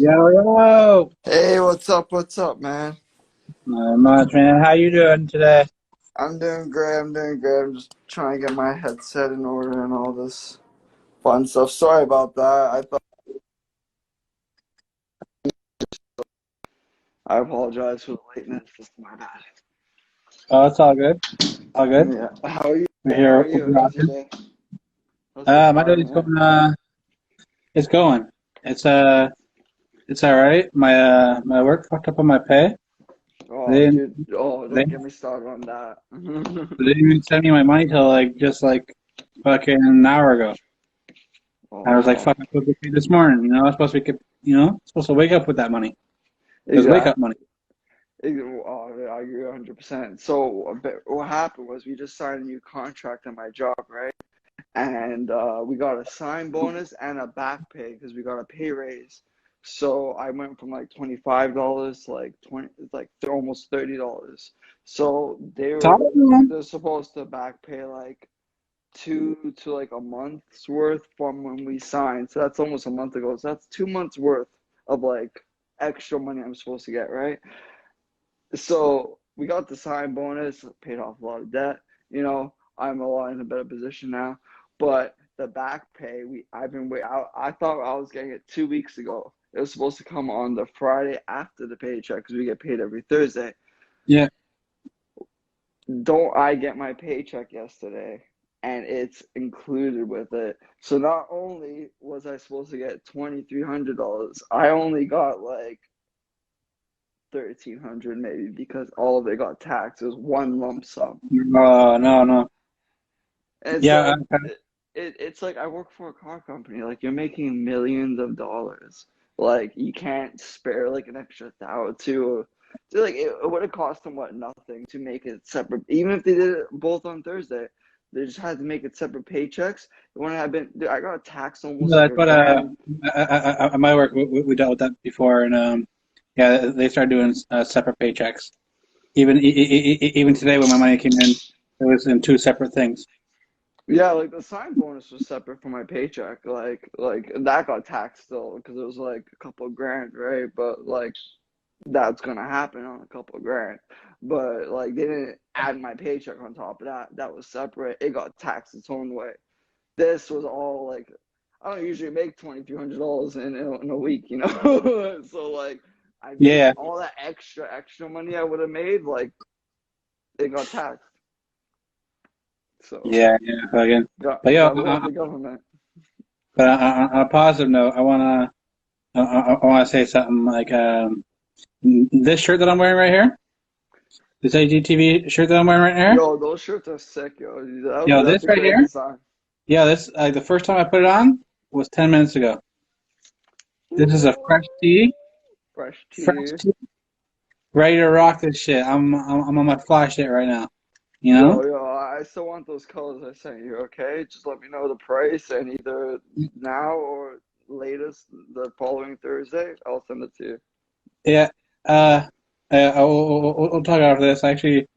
Yo, yo. Hey, what's up? What's up, man? Not much, man. How you doing today? I'm doing great. I'm doing great. I'm just trying to get my headset in order and all this fun stuff. Sorry about that. I apologize for the lateness. It's my bad. Oh, it's all good. All good. Yeah. How are you We're today? How here. are you? We're How's your rocking. day? How's the My Friday, day's man? going. It's going. It's all right. My work fucked up on my pay. They Oh, didn't. dude. Oh, They, don't get me started on that. they didn't even send me my money till like fucking an hour ago. I was like, Oh, fuck, I'm supposed to get paid this morning. I was supposed to get, supposed to wake up with that money. It was wake up exactly. money. Oh, I agree 100%. So, what happened was we just signed a new contract at my job, right? And we got a sign bonus and a back pay because we got a pay raise. So I went from like $25 to like 20, like almost $30. So Top man. they're supposed to back pay like 2 to like a month's worth from when we signed. So that's almost a month ago. So that's 2 months worth of like extra money I'm supposed to get, right? So we got the sign bonus, paid off a lot of debt. I'm a lot in a better position now. But the back pay, I've been wait. I thought I was getting it 2 weeks ago. It was supposed to come on the Friday after the paycheck because we get paid every Thursday. Yeah. Don't I get my paycheck yesterday, and it's included with it. So not only was I supposed to get $2,300, I only got like 1,300 maybe because all of it got taxed. It was one lump sum. No, no, no. And it's Yeah. like it's like I work for a car company. Like you're making millions of dollars. Like you can't spare like an extra thousand to like it would have cost them what nothing to make it separate. Even if they did it both on Thursday, they just had to make it separate paychecks. It wouldn't have been. Dude, I got taxed almost No, like that's a what grand. at my work we dealt with that before, and yeah, they started doing separate paychecks. Even today when my money came in, it was in two separate things. Yeah, like the sign bonus was separate from my paycheck. Like that got taxed still because it was like a couple of grand, right? But like that's gonna happen on a couple of grand. But like they didn't add my paycheck on top of that. That was separate. It got taxed its own way. This was all like I don't usually make $2,300 in a week, you know. So like I made Yeah, all that extra money I would have made. Like it got taxed. So yeah, yeah. Again, got but yo, gotta love the government. but on a positive note, I wanna say something like this shirt that I'm wearing right here, this AGTV shirt that I'm wearing right here. Yo, those shirts are sick, yo. Yo, That's this a right great here. design. Yeah, this the first time I put it on was 10 minutes ago. This is a Ooh, fresh tee, fresh fresh tea. tee, ready to rock this shit. I'm on my fly shit right now. You know? Yo, I still want those colors I sent you, okay? Just let me know the price and either now or latest the following Thursday, I'll send it to you. Yeah. Uh, we'll talk after this. Actually,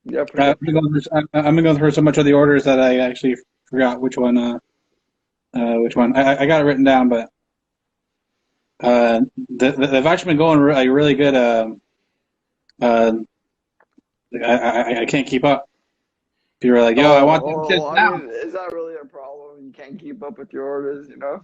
Yeah, pretty up shit. I've been going through so much of the orders that I actually forgot which one. Which one? I got it written down, but they've actually been going really good. Uh, I can't keep up. People are like, "Yo, I want them shit I now." mean, is that really a problem? You can't keep up with your orders, you know?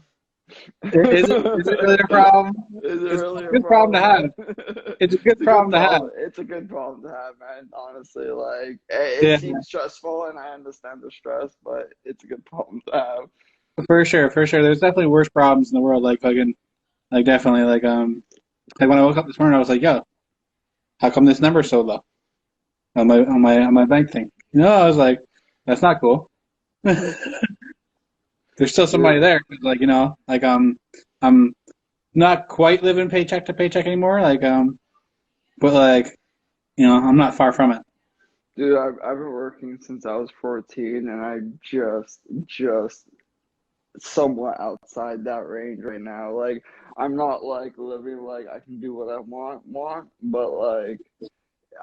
Is it really a problem? Is it It's really a a good problem to problem, have. man? It's a It's good a good problem to have. problem. It's a good problem to have, man. Honestly, like it Yeah, seems stressful, and I understand the stress, but it's a good problem to have. for sure, for sure. There's definitely worse problems in the world. Like fucking, like definitely, like when I woke up this morning, I was like, "Yo, how come this number's so low on my bank thing?" I was like, "That's not cool." There's still somebody Dude, there, 'cause, like I'm not quite living paycheck to paycheck anymore. But I'm not far from it. I've been working since I was 14, and I just somewhat outside that range right now. Like I'm not like living like I can do what I want, but like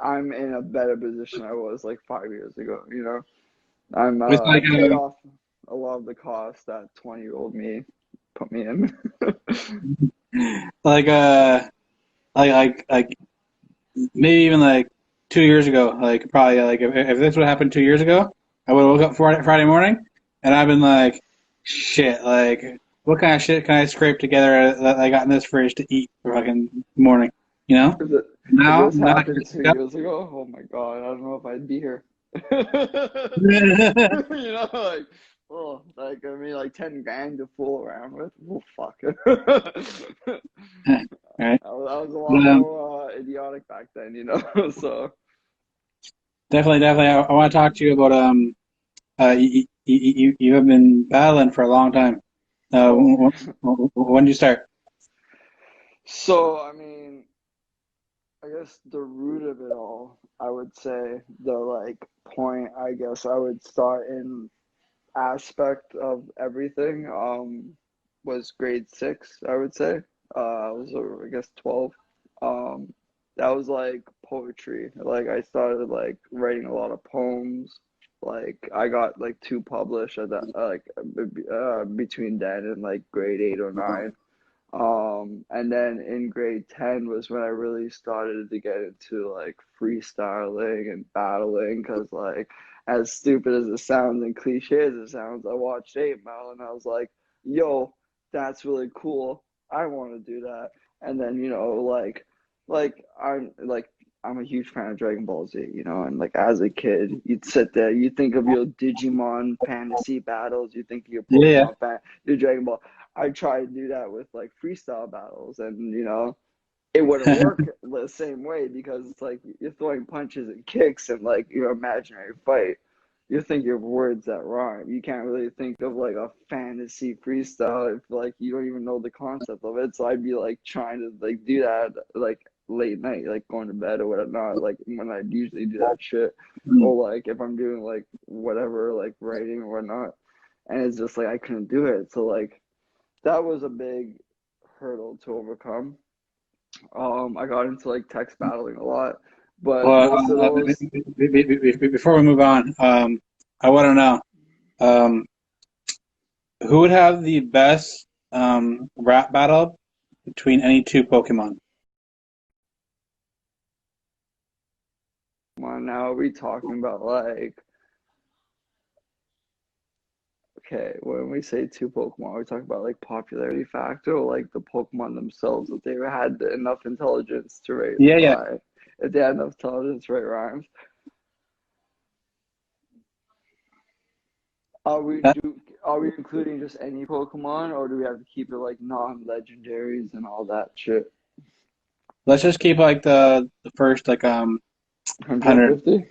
I'm in a better position I was like 5 years ago, you know? It's I like paid off a lot of the cost that 20-year-old me. put me in. Like maybe even like 2 years ago. Like probably like if this would happen 2 years ago, I would have woke up Friday morning and I've been like, shit. Like what kind of shit can I scrape together that I got in this fridge to eat for fucking morning? You know? If, it, if Now, this now I happened just two wake years ago, oh my God, I don't know if I'd be here. up. You know, like, oh, like I mean, like 10 grand to fool around with. Oh fuck. Right. I was a lot But, more idiotic back then, you know. So definitely. I want to talk to you about you have been battling for a long time. oh, When did you start? so I mean, I guess the root of it all, I would say the like point. I guess I would start in aspect of everything. Was grade six, I would say. I was I guess 12. Um, that was like poetry. Like I started like writing a lot of poems. Like I got like two published at that between then and like grade 8 or 9. And then in grade 10 was when I really started to get into like freestyling and battling because like as stupid as it sounds and cliche as it sounds, I watched 8 Mile and I was like, yo, that's really cool. I want to do that. And then, like I'm a huge fan of Dragon Ball Z, and like as a kid, you'd sit there, you think of your Digimon fantasy battles, you think of your Yeah, Pokemon your Dragon Ball. I try to do that with like freestyle battles, and it wouldn't yeah. work the same way because it's like you're throwing punches and kicks and like your imaginary fight. You're thinking of words that rhyme. You can't really think of like a fantasy freestyle if like you don't even know the concept of it. So I'd be like trying to like do that like late night, like going to bed or whatnot, like when I usually do that shit. Or like if I'm doing like whatever, like writing or whatnot. And it's just like I couldn't do it. So like that was a big hurdle to overcome. I got into like text battling a lot, but Well, most of those, before we move on, I want to know who would have the best rap battle between any two Pokemon. well, now we talking about like, okay, when we say two Pokemon, we talk about like popularity factor or like the Pokemon themselves, if they had enough intelligence to write Yeah, yeah. rhyme, if they had enough intelligence to write rhymes. Are we That, do are we including just any Pokemon or do we have to keep it like non-legendaries and all that shit? let's just keep like the first like 100. 150?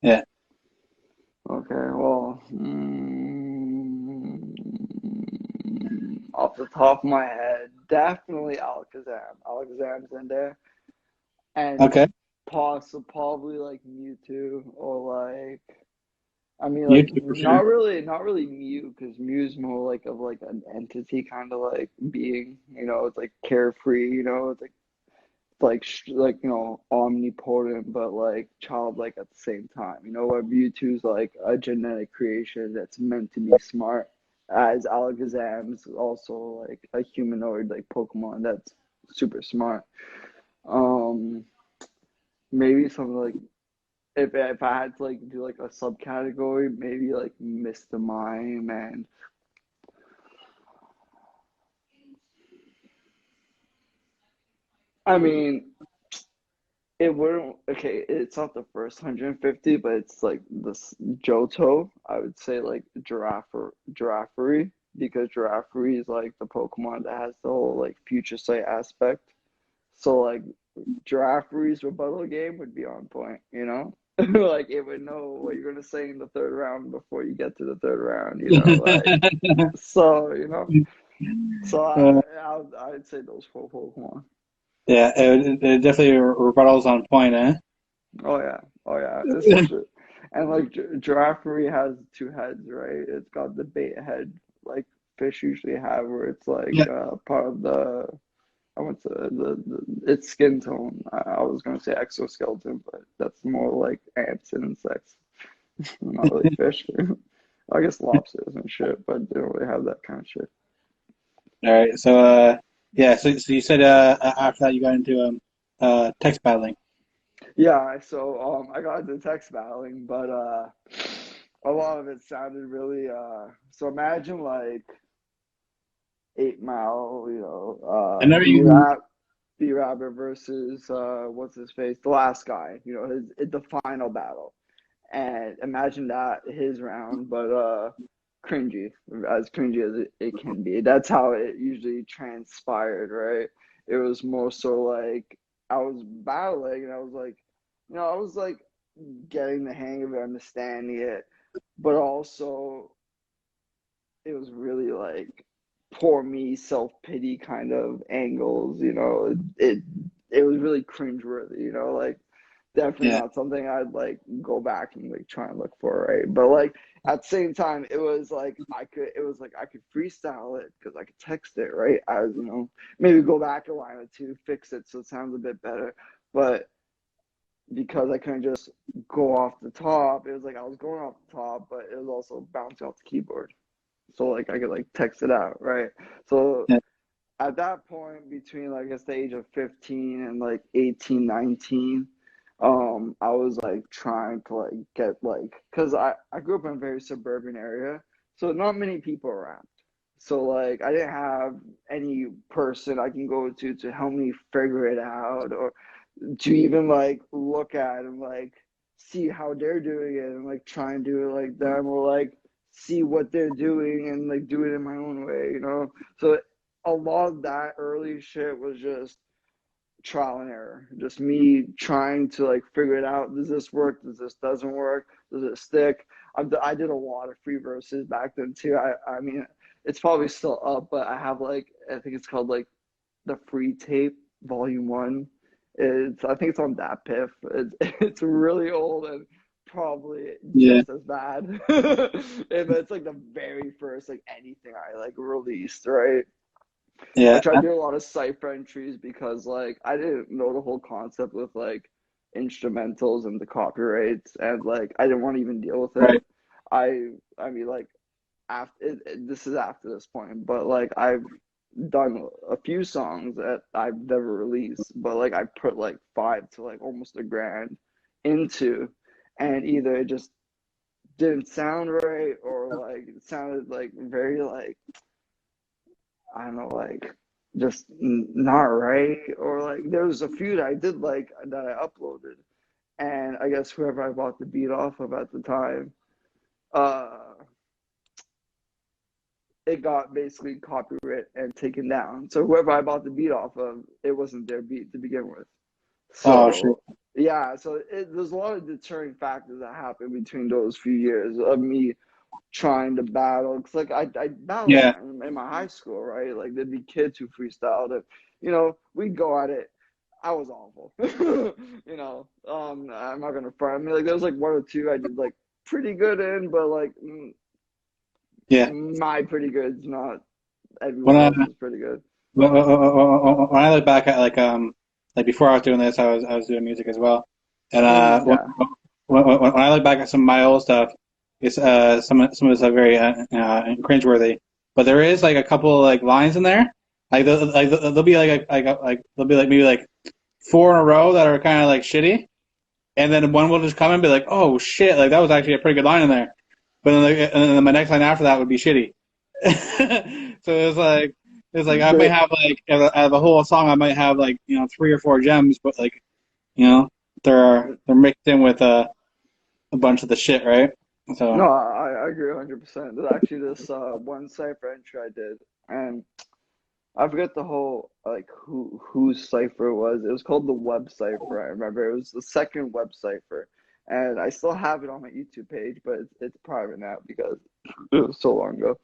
Yeah. Okay, well, off the top of my head, definitely Alakazam. Alakazam's in there, and Okay. probably like Mewtwo or like, I mean, You like two for sure. not really Mew, because Mew's more like of like an entity kind of like being. It's like carefree. It's like omnipotent but like childlike at the same time, where Mewtwo's like a genetic creation that's meant to be smart, as Alakazam's also like a humanoid like Pokemon that's super smart. um Maybe something like, if I had to like do like a subcategory, maybe like Mr. Mime. And I mean, it wouldn't. Okay, it's not the first 150, but it's like this Johto. I would say like Giraffary, because Giraffary is like the Pokemon that has the whole like future sight aspect. So like Giraffary's rebuttal game would be on point. Like it would know what you're gonna say in the third round before you get to the third round. Like so, so Uh, I'd say those four Pokemon. yeah, it definitely rebuttals on point, eh? Oh yeah, oh yeah. Especially, and like Giraffary has two heads, right? It's got the bait head, like fish usually have, where it's like Yeah. part of the. I went to its skin tone. I was gonna say exoskeleton, but that's more like ants and insects, not really fish. I guess lobsters and shit, but they don't really have that kind of shit. All right. So yeah. So you said after that you got into text battling. Yeah, so I got into text battling, but a lot of it sounded really so imagine like 8 Mile, I never even. B Rabbit versus what's his face, the last guy, the final battle. And imagine that his round, but cringy, as cringy as it can be. That's how it usually transpired, right? It was more so like I was battling and I was like, I was like getting the hang of it, understanding it, but also it was really like poor me, self pity kind of angles. It was really cringeworthy. Like definitely Yeah. not something I'd like go back and like try and look for, right? But like at the same time, it was like I could freestyle it because I could text it, right? As maybe go back a line or two, fix it so it sounds a bit better, but because I couldn't just go off the top, it was like I was going off the top, but it was also bouncing off the keyboard. So like I could like text it out, right? So Yeah. at that point, between like I guess the age of 15 and like 18, 19, I was like trying to like get like because I grew up in a very suburban area, so not many people around. So like I didn't have any person I can go to help me figure it out or to even like look at and like see how they're doing it and like try and do it like them or like see what they're doing and like do it in my own way. So a lot of that early shit was just trial and error, just me trying to like figure it out. Does this work? Does this doesn't work? Does it stick? I did a lot of free verses back then too. I mean, it's probably still up, but I have like I think it's called like the free tape volume one. I think it's on that piff. It's really old and probably Yeah. just as bad. But it's like the very first like anything I like released, right? I Yeah. tried doing a lot of cipher entries because like I didn't know the whole concept with like instrumentals and the copyrights and like I didn't want to even deal with it. Right. I mean like this is after this point, but like I've done a few songs that I've never released, but like I put like five to like almost a grand into, and either it just didn't sound right or like it sounded like very like I don't know like just not right or like there was a few that I did like that I uploaded, and I guess whoever I bought the beat off of at the time, uh it got basically copyright and taken down. So whoever I bought the beat off of, it wasn't their beat to begin with. Oh shit. So yeah, so there's a lot of deterring factors that happened between those few years of me trying to battle. Cause like I battled Yeah. in my high school, right? Like there'd be kids who freestyled and we'd go at it. I was awful. I'm not gonna front. I mean, like there was like one or two I did like pretty good in, but like Yeah. my pretty good is not When everyone I else is pretty good. when I look back at like before I was doing this, I was doing music as well, and Yeah. when I look back at some of my old stuff, it's some of it's very cringeworthy, but there is like a couple like lines in there, like there'll be like there'll be like maybe like four in a row that are kind of like shitty, and then one will just come and be like, oh shit, like that was actually a pretty good line in there, but then and then my next line after that would be shitty. So it's like I might The have like out of the whole song I might have like three or four gems, but like you know they're mixed in with a bunch of the shit, right? No, So I agree 100%. There's actually this one cipher entry I did, and I forget the whole like whose cipher it was. It was called the web cipher. I remember it was the second web cipher, and I still have it on my YouTube page, but it's private now because it was so long ago.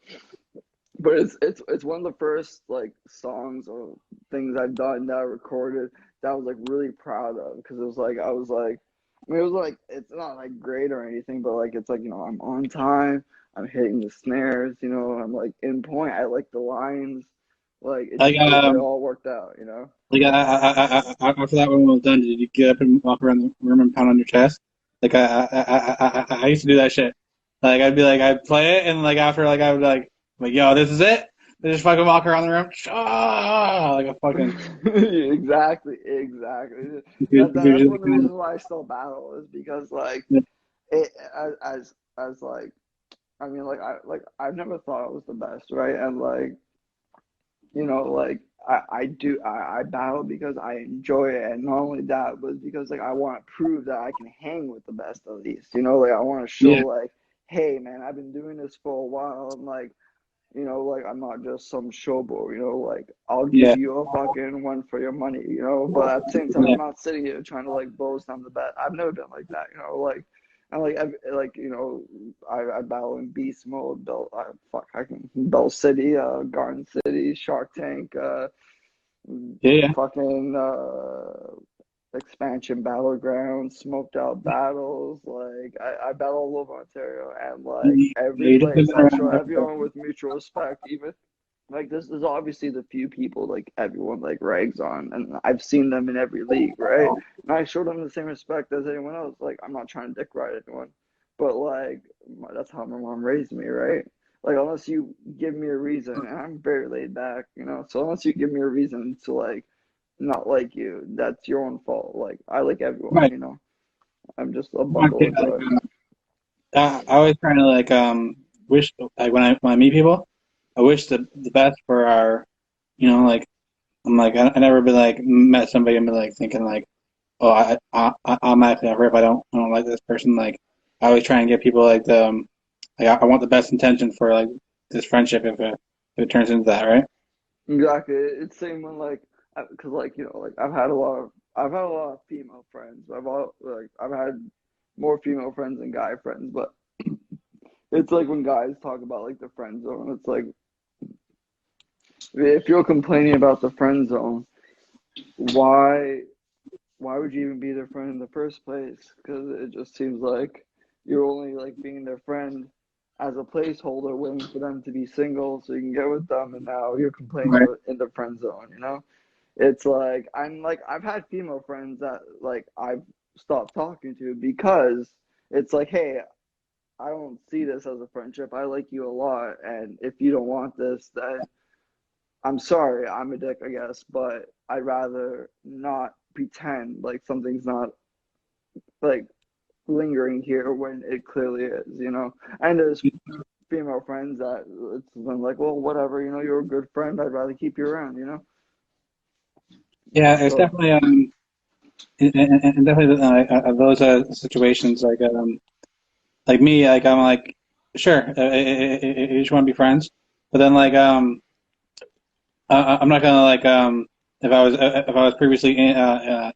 But it's one of the first like songs or things I've done that I recorded that I was like really proud of because it was like I was like I mean it was like it's not like great or anything but like it's like I'm on time, I'm hitting the snares, I'm like in point, I like the lines, like like it all worked out. like after that one was done, did you get up and walk around the room and pound on your chest? Like I used to do that shit. Like I'd be like I'd play it and like after like I would like yo, this is it. They just fucking walk around the room, like a fucking Exactly. That's usually one of the reasons why I still battle is because like it as like I mean like I've never thought I was the best, right? And like like I battle because I enjoy it, and not only that, but because like I want to prove that I can hang with the best at least. Like I want to show yeah, like, hey man, I've been doing this for a while, and like like I'm not just some showboat, like I'll give yeah, you a fucking one for your money, but at the same time, yeah, I'm not sitting here trying to like boast I'm the best. I've never been like that, like I like like I battle in beast mode, Bell, I can Bell City, Garden City, Shark Tank, yeah, yeah. fucking expansion battlegrounds, smoked out battles. Like I battle all over Ontario, and like every You just place been I around show everywhere. everyone with mutual respect. Even like this is obviously the few people like everyone like rags on, and I've seen them in every league, right? And I show them the same respect as anyone else. Like I'm not trying to dick ride anyone, but like that's how my mom raised me, right? Like unless you give me a reason, and I'm very laid back, So unless you give me a reason to like not like you, that's your own fault. Like I like everyone, Right. I'm just a Right, bundle yeah, of joy. I always trying to like wish like when I meet people, I wish the best for our like I'm like I never be like met somebody and be like thinking like oh I'm actually hurt if I don't like this person like I always try and get people like the like I want the best intention for like this friendship if it turns into that, right? Exactly. It's same when like, cause like like I've had a lot of female friends. I've had more female friends than guy friends, but it's like when guys talk about like the friend zone, it's like if you're complaining about the friend zone, why would you even be their friend in the first place? Because it just seems like you're only like being their friend as a placeholder, waiting for them to be single so you can get with them, and now you're complaining Right. about in the friend zone. It's like I've had female friends that like I've stopped talking to because it's like, hey, I don't see this as a friendship. I like you a lot, and if you don't want this, then I'm sorry, I'm a dick, I guess, but I'd rather not pretend like something's not like lingering here when it clearly is. And there's female friends that it's been like, well, whatever, you're a good friend. I'd rather keep you around. Yeah, it's So definitely and definitely those situations like me like I'm like sure you just want to be friends, but then like I'm not gonna like if I was previously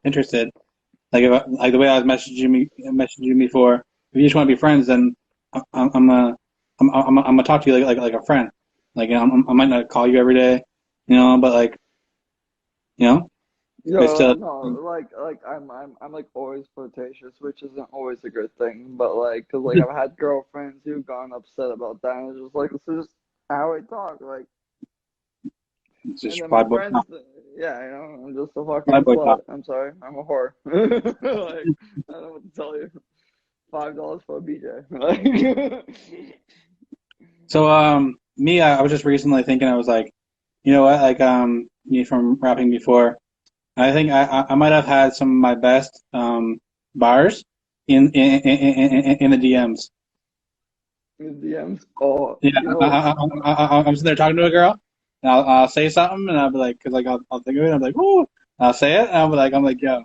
interested like the way I was messaging me for if you just want to be friends then I'm I'm gonna talk to you like a friend like I might not call you every day but like you know but still no, like I'm like always flirtatious, which isn't always a good thing. But like, cause like I've had girlfriends who've gone upset about that, and it's just like this is just how I talk. Like, it's and just then my fly boy friends, talk. yeah, I'm just a Fly fucking boy slut. talk. I'm sorry, I'm a whore. Like, I don't know what to tell you. $5 for a BJ. Like, So me I was just recently thinking I was like you know what like me from rapping before I think I might have had some of my best bars in the DMs. in DMs. Oh, Yeah, I'm sitting there talking to a girl, and I'll say something, and I'll be like, cause like I'll think of it, I'm like, woo, I'll say it, and I'm like, yo,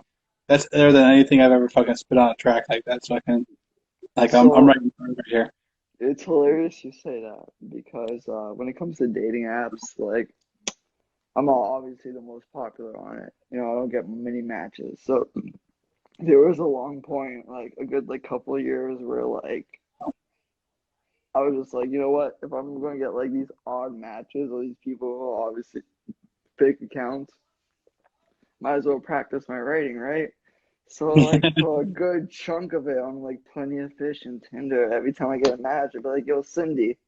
that's better than anything I've ever fucking spit on a track like that. So I can like I'm so right here. it's hilarious you say that because when it comes to dating apps, like I'm not obviously the most popular on it. I don't get many matches. So there was a long point, like a good like couple of years where like I was just like, you know what? If I'm gonna get like these odd matches or these people who are obviously fake accounts, might as well practice my writing, right? So like for a good chunk of it on like Plenty of Fish and Tinder, every time I get a match, I'd be like, yo, Cindy,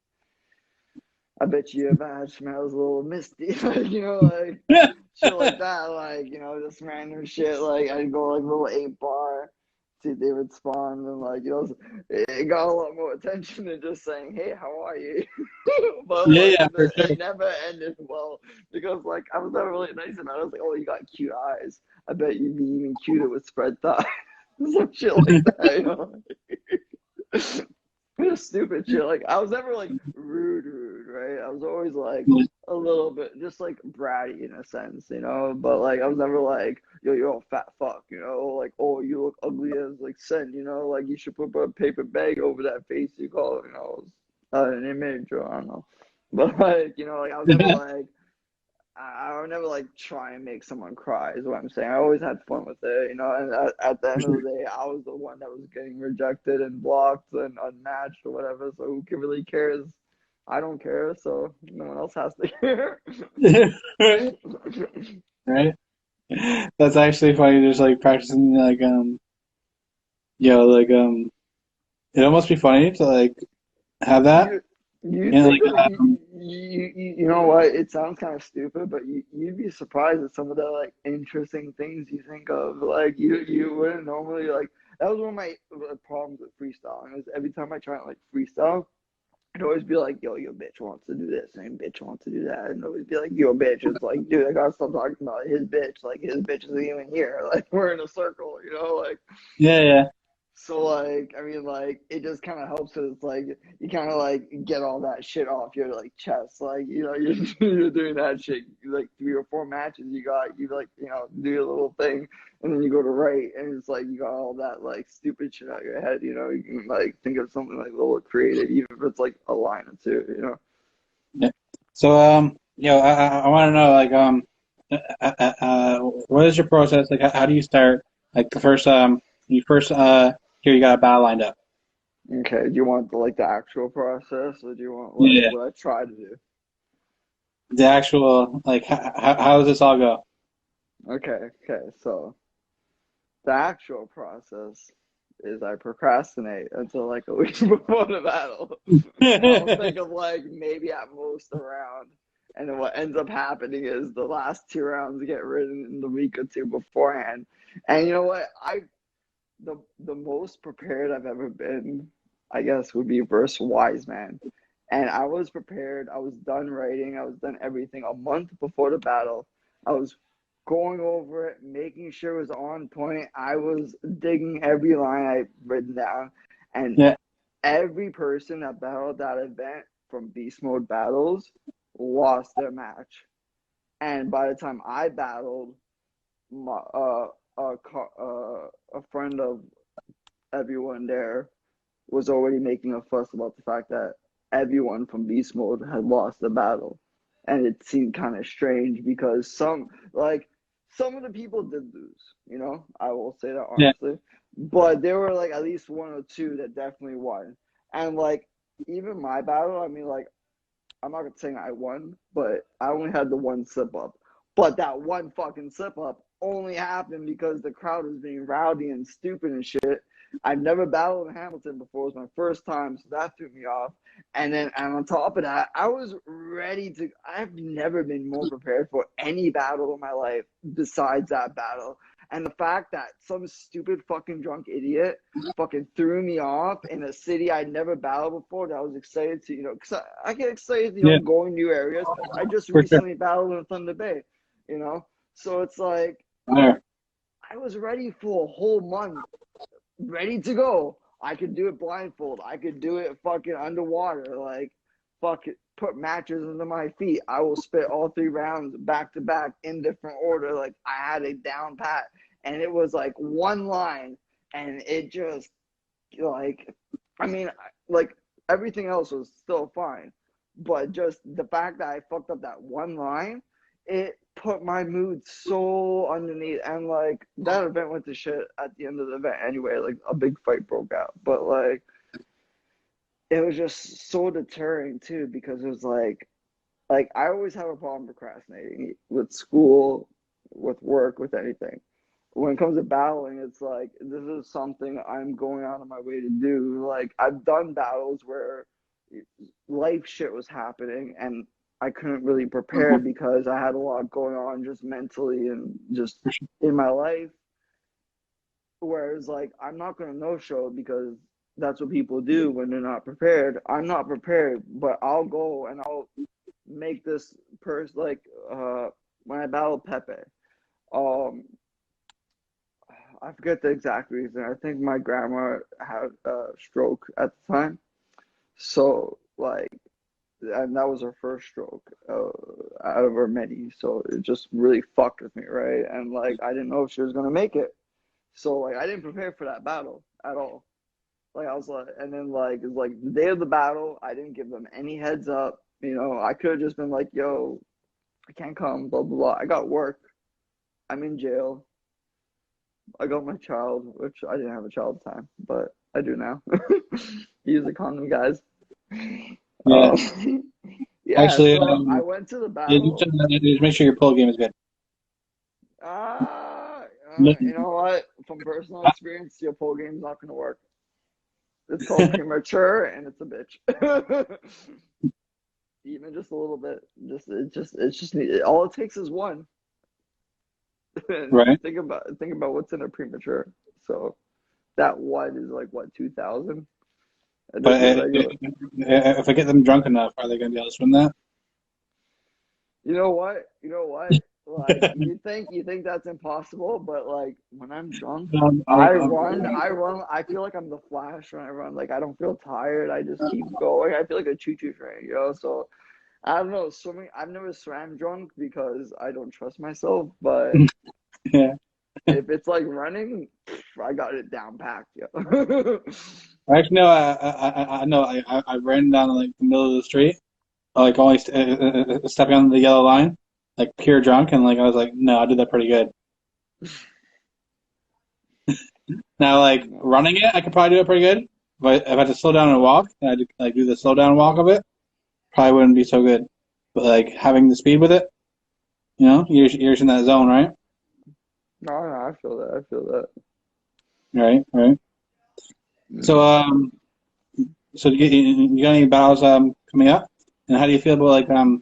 I bet you your badge smells a little misty. Like, like shit like that. Like, just random shit. Like, I'd go like little 8 bar. see if they respond, and like, it got a lot more attention than just saying, "Hey, how are you?" But Yeah, like, yeah, for sure. it never ended well because like I was never really nice, and I was like, "Oh, you got cute eyes. I bet you'd be even cuter with spread thighs." Some shit like that, you know. Just stupid shit. Like I was never like rude, right? I was always like a little bit just like bratty in a sense, you know. But like I was never like, yo, you're a fat fuck, you know, like oh you look ugly as like sin, you know, like you should put a paper bag over that face you call it, you know, an image or I don't know. But like, like I was never like I would never like try and make someone cry is what I'm saying. I always had fun with it, you know, and at the For end of sure. the day, I was the one that was getting rejected and blocked and unmatched or whatever. So who can really cares? I don't care, so no one else has to care. Right, right. That's actually funny. Just like practicing, like like it'll almost be funny to like have that, You you and think like like you know what? It sounds kind of stupid, but you'd be surprised at some of the like interesting things you think of. Like you wouldn't normally like. That was one of my problems with freestyling. Is every time I try to like freestyle, I'd always be like, "Yo, your bitch wants to do this, and bitch wants to do that," and always be like, "Yo, bitch." It's like, dude, I gotta stop talking about his bitch. Like his bitch isn't even here. Like we're in a circle, you know. Like yeah, yeah, so like I mean like it just kind of helps that it's like you kind of like get all that shit off your like chest like you're you're doing that shit like 3 or 4 matches you like do your little thing and then you go to write and it's like you got all that like stupid shit out of your head you can like think of something like a little creative even if it's like a line or two. yeah. So I want to know like what is your process? Like, how do you start? Like the first you first here you got a battle lined up. Okay, do you want like the actual process or do you want like Yeah, what I try to do? the actual like how does this all go? Okay, so the actual process is I procrastinate until like a week before the battle. And I'll think of like maybe at most a round. And then what ends up happening is the last 2 rounds get written in the week or two beforehand. And you know what? The most prepared I've ever been, I guess, would be versus Wise Man. And I was prepared. I was done writing. I was done everything a month before the battle. I was going over it, making sure it was on point. I was digging every line I written down. And Yeah, every person that battled that event from Beast Mode battles lost their match. And by the time I battled, my a friend of everyone there was already making a fuss about the fact that everyone from Beast Mode had lost the battle. And it seemed kind of strange because some of the people did lose, I will say that yeah, honestly. But there were like at least one or two that definitely won. And like even my battle, I mean like I'm not saying I won, but I only had the one slip up. But that one fucking slip up only happened because the crowd was being rowdy and stupid and shit. I've never battled in Hamilton before. It was my first time, so that threw me off. And on top of that, I was ready to. I've never been more prepared for any battle in my life besides that battle. And the fact that some stupid fucking drunk idiot fucking threw me off in a city I'd never battled before that I was excited to, because I get excited, yeah, going new areas. I just for sure. recently battled in Thunder Bay, you know? So it's like There. I was ready for a whole month, ready to go. I could do it blindfold. I could do it fucking underwater. Like, fuck it, put matches under my feet. I will spit all 3 rounds back to back in different order. Like, I had it down pat. And it was like one line. And it just, like, I mean, like, everything else was still fine. But just the fact that I fucked up that one line, it put my mood so underneath. And like that event went to shit at the end of the event anyway. Like a big fight broke out. But like it was just so deterring too because it was like I always have a problem procrastinating with school, with work, with anything. When it comes to battling, it's like this is something I'm going out of my way to do. Like I've done battles where life shit was happening and I couldn't really prepare Mhm. because I had a lot going on just mentally and just For sure. in my life. Whereas like I'm not gonna no show because that's what people do when they're not prepared. I'm not prepared, but I'll go and I'll make this person like when I battled Pepe. Um, I forget the exact reason. I think my grandma had a stroke at the time, so like, and that was her first stroke out of her many. So it just really fucked with me, right? And like I didn't know if she was gonna make it, so like I didn't prepare for that battle at all. Like I was like, and then like it's like the day of the battle, I didn't give them any heads up. You know, I could have just been like, "Yo, I can't come." Blah blah blah. I got work. I'm in jail. I got my child, which I didn't have a child at the time, but I do now. Use a condom, guys. Yeah. Yeah. Actually, So I went to the yeah, battle. just make sure your pull game is good. You know what? From personal experience, your pole game's not gonna work. It's called premature, and it's a bitch. Even just a little bit. It's just all it takes is one. Right. Think about what's in a premature. So that one is like what 2,000, and But this is regular. if I get them drunk enough, are they going to be able to swim that? You know what? You know what? Like you think that's impossible, but like when I'm drunk, I run. I feel like I'm the Flash when I run. Like I don't feel tired. I just keep going. I feel like a choo-choo train, you know. So I don't know, swimming. I've never swam drunk because I don't trust myself. But Yeah. if it's like running, I got it down packed, yo. Actually, no, I know. I ran down like the middle of the street, like only stepping on the yellow line, like pure drunk, and like I was like, no, I did that pretty good. Now, like No, running it, I could probably do it pretty good. But if I had to slow down and walk, and I did, like do the slow down walk of it, probably wouldn't be so good. But like having the speed with it, you're just in that zone, right? no, I feel that. I feel that. Right, right. So, Mm. so you got any battles coming up? And how do you feel about like how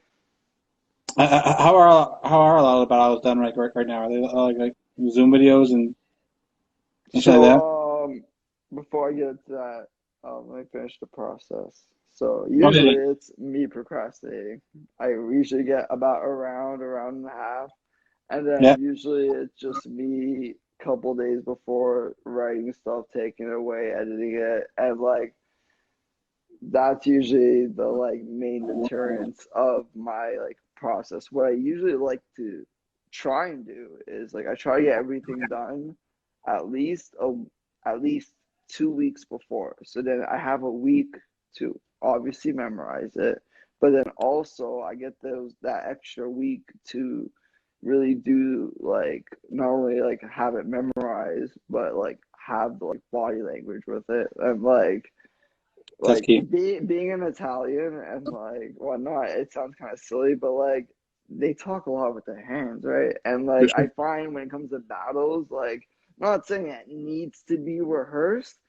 are a lot of the battles done right now? Are they all like Zoom videos and shit like that? So, before I get to that, let me finish the process. So Oh yeah, usually it's me procrastinating. I usually get about around and a half, and yeah, then usually it's just me a couple days before writing stuff, taking it away, editing it, and like that's usually the like main deterrence of my like process. What I usually like to try and do is like I try to get everything done at least at least 2 weeks before. So then I have a week to obviously memorize it, but then also I get those that extra week to really do like not only like have it memorized, but like have the like body language with it and that's like key. being an Italian and like whatnot, it sounds kind of silly, but like they talk a lot with their hands, right? And For like sure. I find when it comes to battles, like I'm not saying it needs to be rehearsed,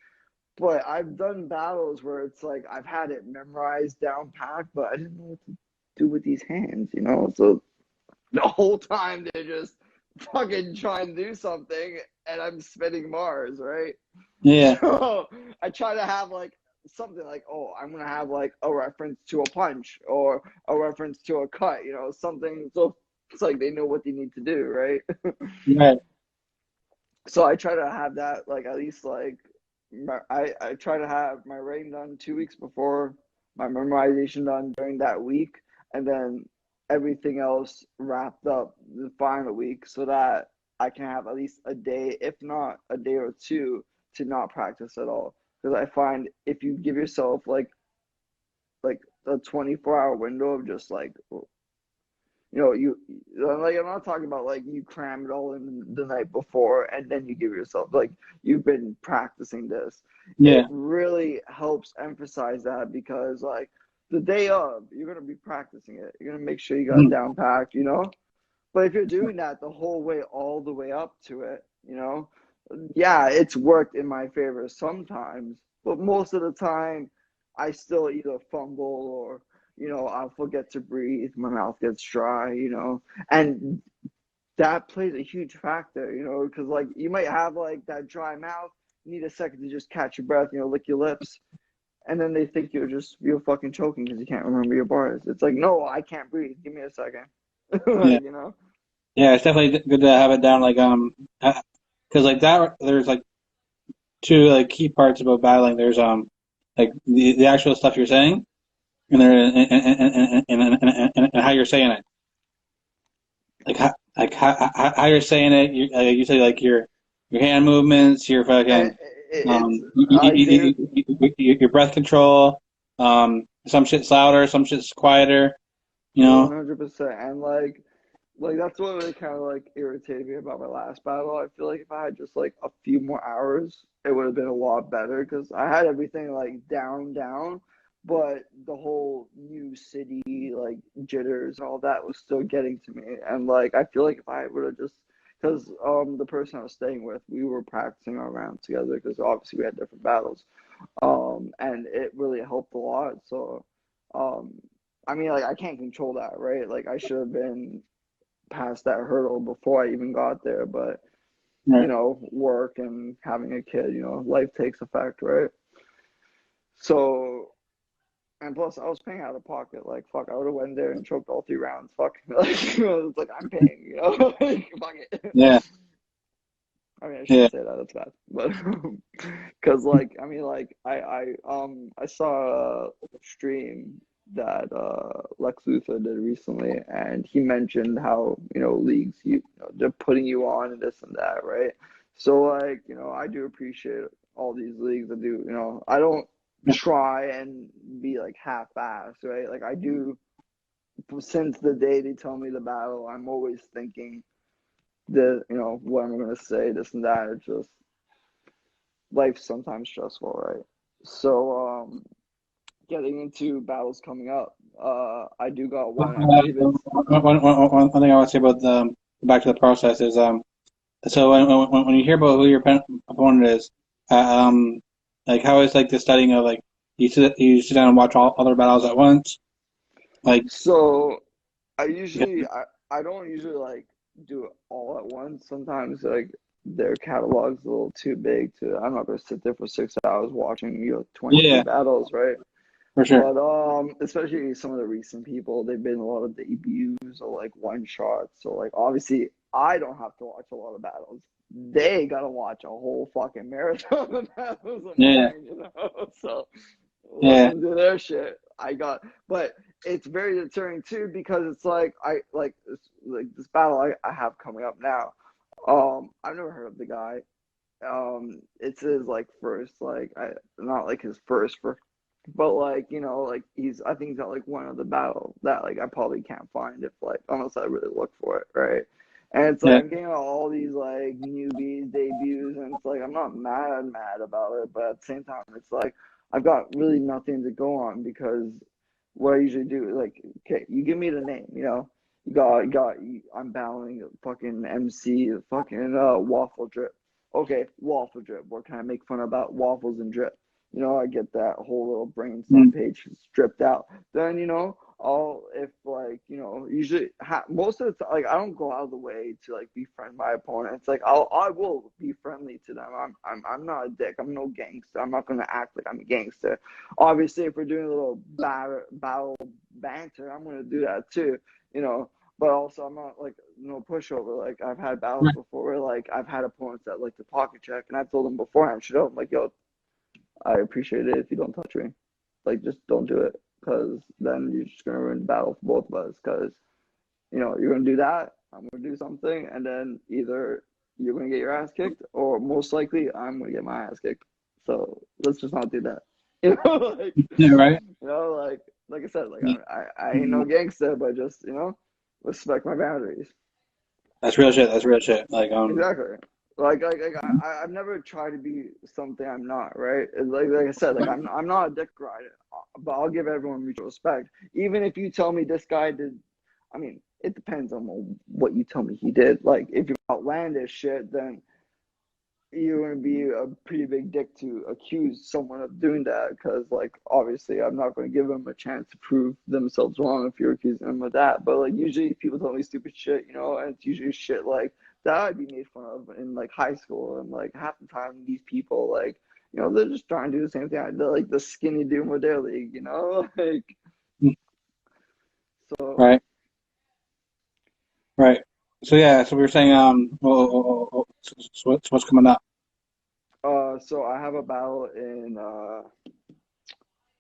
but I've done battles where it's like I've had it memorized down pat, but I didn't know what to do with these hands, you know? So the whole time they're just fucking trying to do something and I'm spinning Mars, right? Yeah, So I try to have like something like, oh, I'm gonna have like a reference to a punch or a reference to a cut, you know, something so it's like they know what they need to do, right? right. So I try to have that like at least like I try to have my writing done 2 weeks before, my memorization done during that week, and then everything else wrapped up the final week so that I can have at least a day, if not a day or two, to not practice at all. Because I find if you give yourself like a 24-hour window of just like you like I'm not talking about like you cram it all in the night before and then you give yourself like you've been practicing this. It Yeah. really helps emphasize that because like the day of you're gonna be practicing it. You're gonna make sure you got it Mhm. down packed, you know. But if you're doing that the whole way, all the way up to it, you know, yeah, it's worked in my favor sometimes, but most of the time, I still either fumble or I'll forget to breathe. My mouth gets dry, and that plays a huge factor, because like you might have like that dry mouth, you need a second to just catch your breath, lick your lips, and then they think you're fucking choking because you can't remember your bars. It's like, no, I can't breathe. Give me a second. Yeah. Like, Yeah, it's definitely good to have it down, like because like that, there's like two like key parts about battling. There's like the actual stuff you're saying, and there and how you're saying it. How you're saying it. You say like your hand movements, your and fucking it's I do your breath control. Some shit's louder, some shit's quieter. You know. 100%. And like that's what really kind of like irritated me about my last battle. I feel like if I had just like a few more hours, it would have been a lot better because I had everything like down, but the whole new city like jitters and all that was still getting to me. And like I feel like if I would have just because the person I was staying with, we were practicing our rounds together because obviously we had different battles, and it really helped a lot. So, um, I mean, like I can't control that, right? Like I should have been past that hurdle before I even got there, but Right. work and having a kid, life takes effect, right? So, and plus I was paying out of pocket. Like fuck, I would have went there and choked all 3 rounds. Fuck, like it's like I'm paying, like fuck it. Yeah. I mean, I Yeah. shouldn't say that. That's bad, but because like I mean, like I saw a stream that Lex Luthor did recently, and he mentioned how leagues they're putting you on and this and that, right? So like I do appreciate all these leagues. I do I don't try and be like half-assed, right? Like I do since the day they tell me the battle, I'm always thinking what I'm gonna say, this and that. It's just life's sometimes stressful, right? So getting into battles coming up, I do got one. I believe it's One thing I want to say about back to the process is so when you hear about who your opponent is, uh, um like how is like the studying of like you sit down and watch all other battles at once, like so I yeah usually I don't usually like do it all at once. Sometimes like their catalog's a little too big to I'm not gonna sit there for 6 hours watching 23 yeah battles, right? for sure But especially some of the recent people, they've been a lot of debuts or like one shots. So like obviously I don't have to watch a lot of battles. They gotta watch a whole fucking marathon of battles of yeah mine. So let yeah them do their shit. But it's very deterring too because it's like this battle I have coming up now. I've never heard of the guy. It's his like first like I not like his first, but like like I think he's got like one of the battle that like I probably can't find if like unless I really look for it, right? And it's like yeah I'm getting all these like newbies debuts, and it's like I'm not mad about it, but at the same time it's like I've got really nothing to go on because what I usually do like okay, you give me the name, I'm battling a fucking MC, fucking waffle drip. Okay, waffle drip. What can I make fun about waffles and drip? I get that whole little brainstorm mm, page stripped out. Then, I'll if like, usually most of the time, like I don't go out of the way to like befriend my opponent. It's like I will be friendly to them. I'm not a dick. I'm no gangster. I'm not gonna act like I'm a gangster. Obviously, if we're doing a little battle banter, I'm gonna do that too. You know, but also I'm not like no pushover. Like I've had battles right. before where like I've had opponents that like to pocket check, and I told them beforehand, straight up, like yo, I appreciate it if you don't touch me. Like, just don't do it because then you're just gonna ruin the battle for both of us. Because you're gonna do that, I'm gonna do something, and then either you're gonna get your ass kicked, or most likely I'm gonna get my ass kicked. So let's just not do that. Like Yeah, right. like I said, like I ain't no gangster, but just respect my boundaries. That's real shit. That's real shit. Like Exactly. I've never tried to be something I'm not, right? Like I said, like I'm not a dick rider, but I'll give everyone mutual respect. Even if you tell me this guy did, I mean, it depends on what you tell me he did. Like if you outlandish shit, then you're going to be a pretty big dick to accuse someone of doing that because, like, obviously, I'm not going to give them a chance to prove themselves wrong if you're accusing them of that. But, like, usually people tell me stupid shit, you know, and it's usually shit like that I'd be made fun of in, like, high school. And, like, half the time, these people, like, you know, they're just trying to do the same thing. They're like the skinny dude with their league, you know? Like, so, Right. Right. So yeah, so we were saying, so what's coming up? so I have a battle in,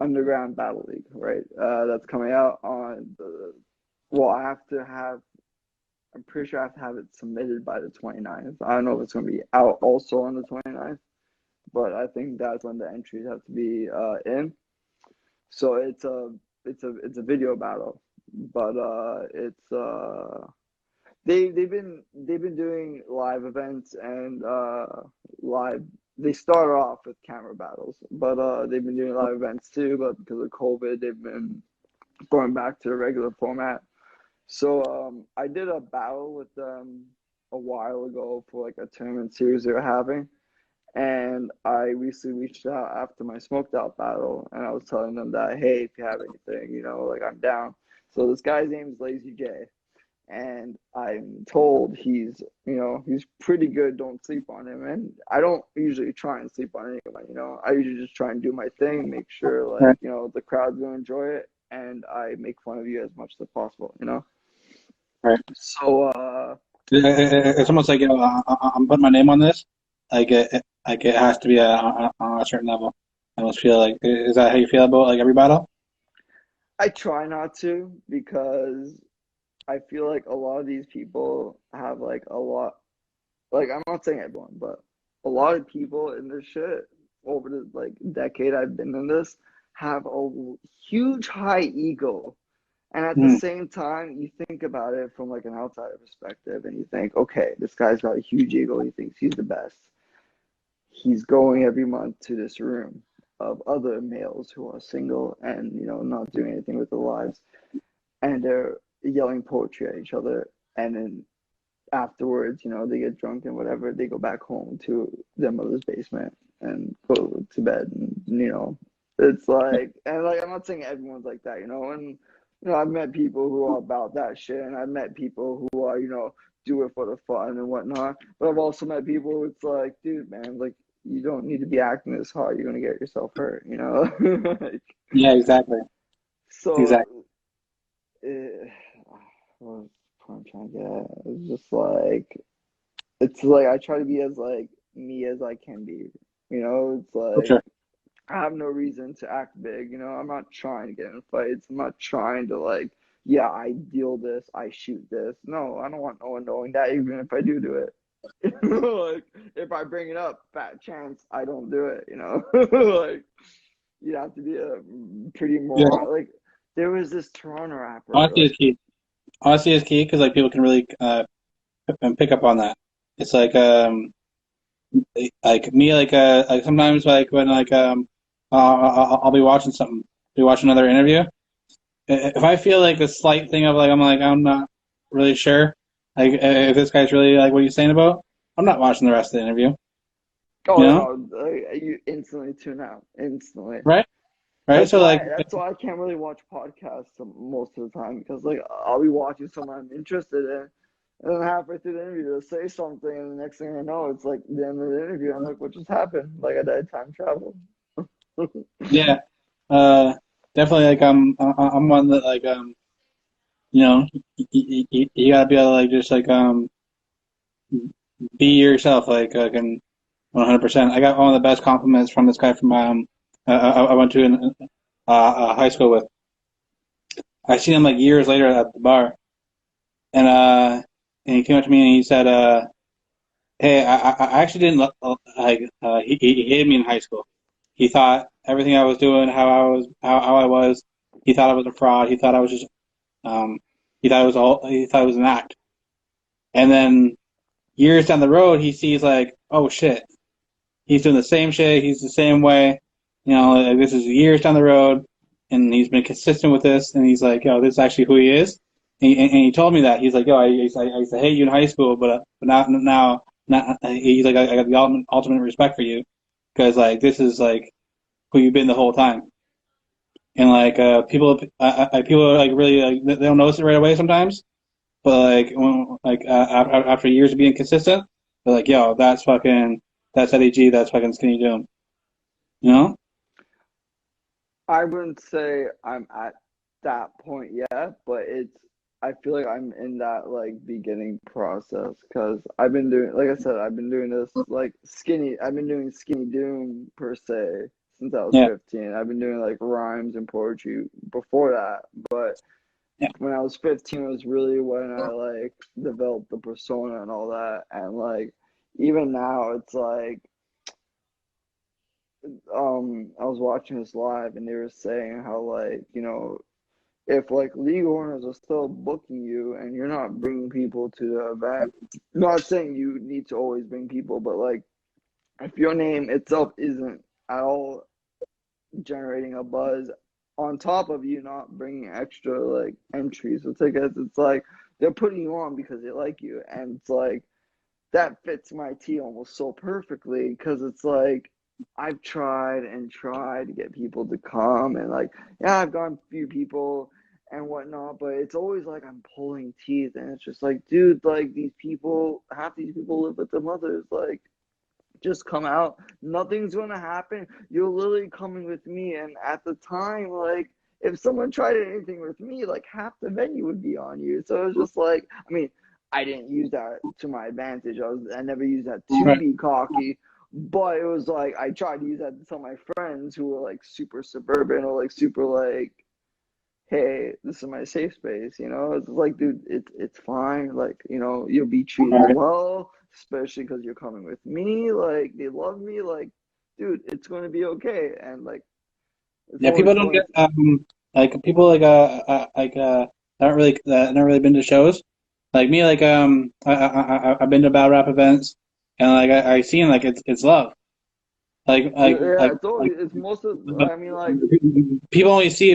Underground Battle League, right? That's coming out on the, well, I'm pretty sure I have to have it submitted by the 29th. I don't know if it's going to be out also on the 29th, but I think that's when the entries have to be in. So it's a video battle, but they've been doing live events and live. They started off with camera battles, but they've been doing live events too. But because of COVID, they've been going back to the regular format. So I did a battle with them a while ago for like a tournament series they were having, and I recently reached out after my smoked out battle, and I was telling them that, hey, if you have anything, you know, like I'm down. So this guy's name is Lazy J, and I'm told he's pretty good. Don't sleep on him. And I don't usually try and sleep on anyone, you know. I usually just try and do my thing, make sure like, Right. you know, the crowd's gonna enjoy it, and I make fun of you as much as possible, you know. Right. So It's almost like, I'm putting my name on this. Like it has to be on a certain level. I almost feel like, is that how you feel about like every battle? I try not to because I feel like a lot of these people have like a lot, like I'm not saying everyone, but a lot of people in this shit over the like decade I've been in this have a huge high ego. And at the Mm, same time, you think about it from like an outsider perspective and you think, okay, this guy's got a huge ego. He thinks he's the best. He's going every month to this room of other males who are single and, you know, not doing anything with their lives. And they're yelling poetry at each other. And then afterwards, you know, they get drunk and whatever, they go back home to their mother's basement and go to bed. And, you know, it's like, and like, I'm not saying everyone's like that, you know, and, you know, I've met people who are about that shit, and I've met people who are, you know, do it for the fun and whatnot. But I've also met people who it's like, dude, man, like, you don't need to be acting this hard. You're gonna get yourself hurt, you know? Like, yeah, exactly. so, Exactly. what was the point I'm trying to get at? It's just like, it's like I try to be as like me as I can be. You know, it's For like sure. I have no reason to act big. You know, I'm not trying to get in fights. I'm not trying to like, yeah, I deal this, I shoot this. No, I don't want no one knowing that, even if I do it. Like, if I bring it up, fat chance I don't do it. You know, like you have to be a pretty Yeah. more like. There was this Toronto rapper, Honesty like is key. Honesty is key because like people can really pick up on that. It's like me like sometimes like when like I'll be watching something, be watching another interview. If I feel like a slight thing of like I'm not really sure, like if this guy's really like what he's saying about, I'm not watching the rest of the interview. You oh know, no, you instantly tune out. Instantly. right? Right. That's So why like, that's why I can't really watch podcasts most of the time because like I'll be watching someone I'm interested in, and then halfway through the interview they'll say something, and the next thing I know it's like the end of the interview. I'm like, what just happened? Like I died time travel. yeah, uh, definitely like I'm one that like you know you gotta be able to like just like be yourself like and 100%. I got one of the best compliments from this guy from I went to in high school with. I seen him like years later at the bar, and he came up to me and he said, "Hey, I actually didn't like he hated me in high school. He thought everything I was doing, how I was, he thought I was a fraud. He thought I was just um he thought it was an act. And then years down the road, he sees like, oh shit, he's doing the same shit. He's the same way. You know, like, this is years down the road, and he's been consistent with this. And he's like, yo, this is actually who he is. And he told me that he's like, yo, I used to hate you in high school, but not he's like I got the ultimate respect for you because like this is like who you've been the whole time. And like people are like really like they don't notice it right away sometimes, but like after years of being consistent, they're like, yo, that's Eddie G, that's fucking Skinny Doom, you know? I wouldn't say I'm at that point yet, but I feel like I'm in that like beginning process because I've been doing, like I said, I've been doing this like I've been doing Skinny Doom per se since I was Yeah, 15. I've been doing like rhymes and poetry before that, but yeah, when I was 15 was really when I like developed the persona and all that. And like even now it's like I was watching this live and they were saying how like, if like league owners are still booking you and you're not bringing people to the event, not saying you need to always bring people, but like if your name itself isn't at all generating a buzz on top of you not bringing extra like entries or tickets, it's like they're putting you on because they like you. And it's like that fits my tea almost so perfectly because it's like I've tried and tried to get people to come and like yeah, I've gotten a few people and whatnot, but it's always like I'm pulling teeth and it's just like, dude, like these people, half these people live with their mothers, like just come out. Nothing's gonna happen. You're literally coming with me, and at the time, like if someone tried anything with me, like half the venue would be on you. So it was just like, I mean, I didn't use that to my advantage. I never used that to right. be cocky, but it was like I tried to use that to tell my friends who were like super suburban or like super like, hey, this is my safe space. It's like, dude, it's fine. Like, you'll be treated Right. well, especially because you're coming with me. Like, they love me. Like, dude, it's going to be okay. And like, it's Yeah, always people don't going get to, like people not really been to shows. Like me, like I've been to battle rap events, and like I seen like it's love. Like like yeah, like it's like always, it's most of, but I mean, like, people only see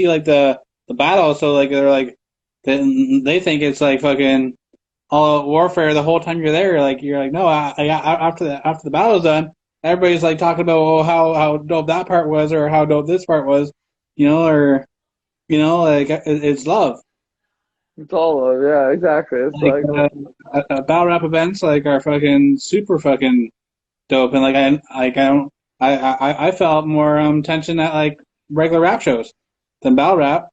like the battle, so like they're like they think it's like fucking all out warfare the whole time you're there. Like you're like no, after the battle's done, everybody's like talking about oh how dope that part was or how dope this part was, or like it's love. it's all of, yeah, exactly. It's Like like, battle rap events like are fucking super fucking dope, and I don't I felt more tension at like regular rap shows than battle rap.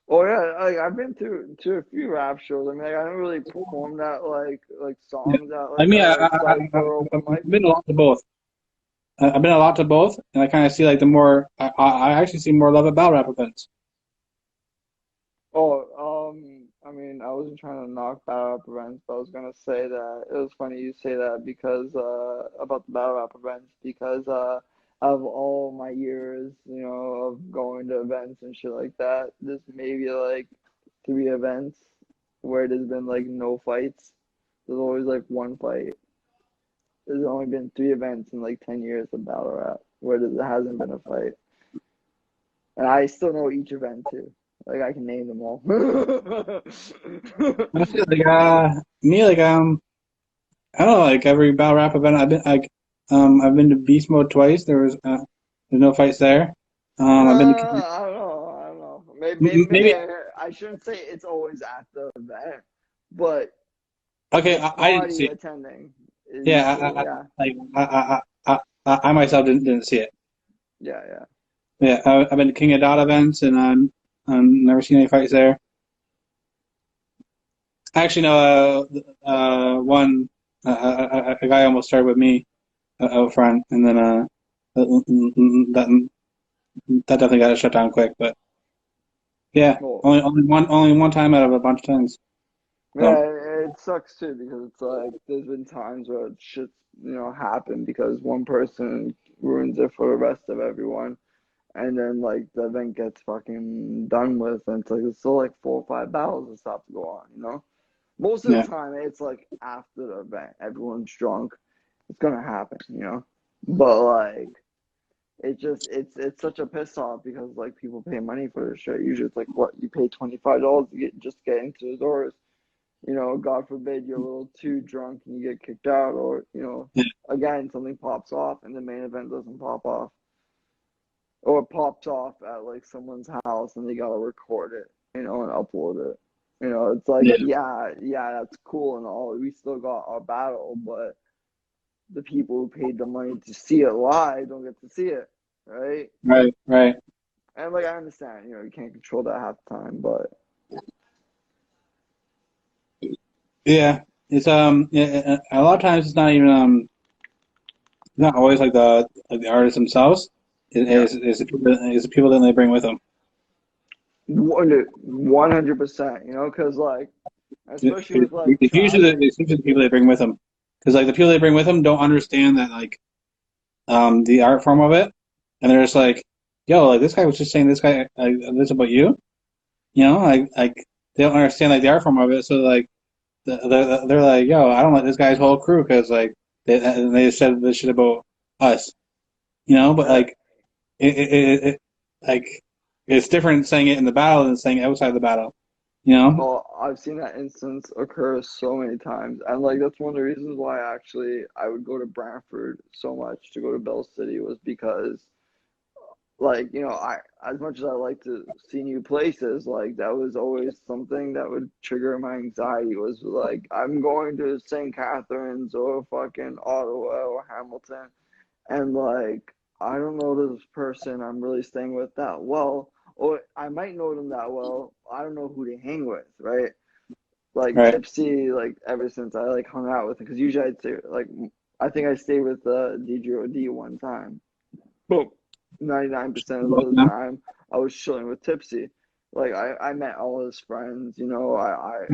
oh yeah, like I've been to a few rap shows. I mean, like, I don't really perform that like Yeah. songs at I like mean, a cypher open I've mic. been a lot to both. I've been a lot to both, and I kind of see like the more I actually see more love at battle rap events. Oh, I mean, I wasn't trying to knock battle rap events, but I was gonna say that it was funny you say that because about the battle rap events because of all my years, of going to events and shit like that, there's maybe like three events where there's been like no fights. There's always like one fight. There's only been three events in like 10 years of battle rap where there hasn't been a fight, and I still know each event too. Like I can name them all. I feel like me like I don't know like every battle rap event I've been to Beast Mode twice. There's no fights there. I've been to I don't know. I don't know. Maybe maybe I shouldn't say it's always at the event, but okay. the I didn't party see it. attending is Yeah, usually, yeah, I myself didn't see it. yeah, yeah. Yeah, I've been to King of Dot events and I've never seen any fights there. Actually, no. One a guy almost started with me out front, and then that that definitely got shut down quick. But yeah, Well, only one time out of a bunch of times. So yeah, it sucks too because it's like there's been times where shit's happen because one person ruins it for the rest of everyone. And then like the event gets fucking done with, and it's like there's still like 4 or 5 battles that still have to go on. Most of yeah, the time, it's like after the event, everyone's drunk. It's gonna happen. But like, it's such a piss off because like people pay money for this shit. Usually, it's like what you pay $25 to get into the doors. God forbid you're a little too drunk and you get kicked out, or, Yeah. again, something pops off and the main event doesn't pop off, or it pops off at like someone's house and they gotta record it, and upload it. It's like, Yeah. yeah, yeah, that's cool and all. We still got our battle, but the people who paid the money to see it live don't get to see it, right? Right. Right. And like I understand, you can't control that half the time, but Yeah. It's a lot of times it's not even not always like the artists themselves. It yeah, is the people that they bring with them. 100%, because like, especially with like traveling. It's usually the people they bring with them, because like the people they bring with them don't understand that like the art form of it, and they're just like, yo, like this guy was just saying this about you, like they don't understand like the art form of it, so like they're like, yo, I don't like this guy's whole crew because like they said this shit about us, but Right. like it like it's different saying it in the battle than saying it outside the battle, you know? Oh, I've seen that instance occur so many times, and like that's one of the reasons why actually I would go to Brantford so much to go to Bell City was because, like, I, as much as I like to see new places, like that was always something that would trigger my anxiety. Was like, I'm going to St. Catharines or fucking Ottawa or Hamilton, and like I don't know this person I'm really staying with that well, or I might know them that well. I don't know who to hang with, right? Like Right. Tipsy, like ever since I like hung out with him, because usually I'd say like I think I stayed with DJOD one time. Boom. 99% of the time I was chilling with Tipsy. Like I met all his friends, I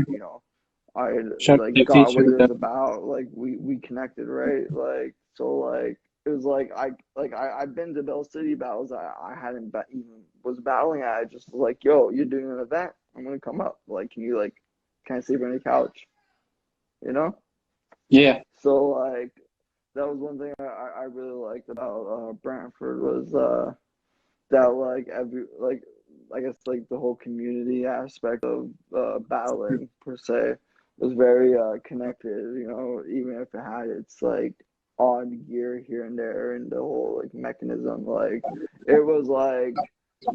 Shout like out to got what he shout was out. about. Like we connected, right? Like so like it was like I've been to Bell City battles I hadn't even was battling at. I just was like, yo, you're doing an event. I'm gonna come up. Like, can I sleep on your couch? You know? Yeah. So like that was one thing I really liked about Brantford was that like every like I guess like the whole community aspect of battling per se was very connected. Even if it had its like odd gear here and there and the whole like mechanism, like it was like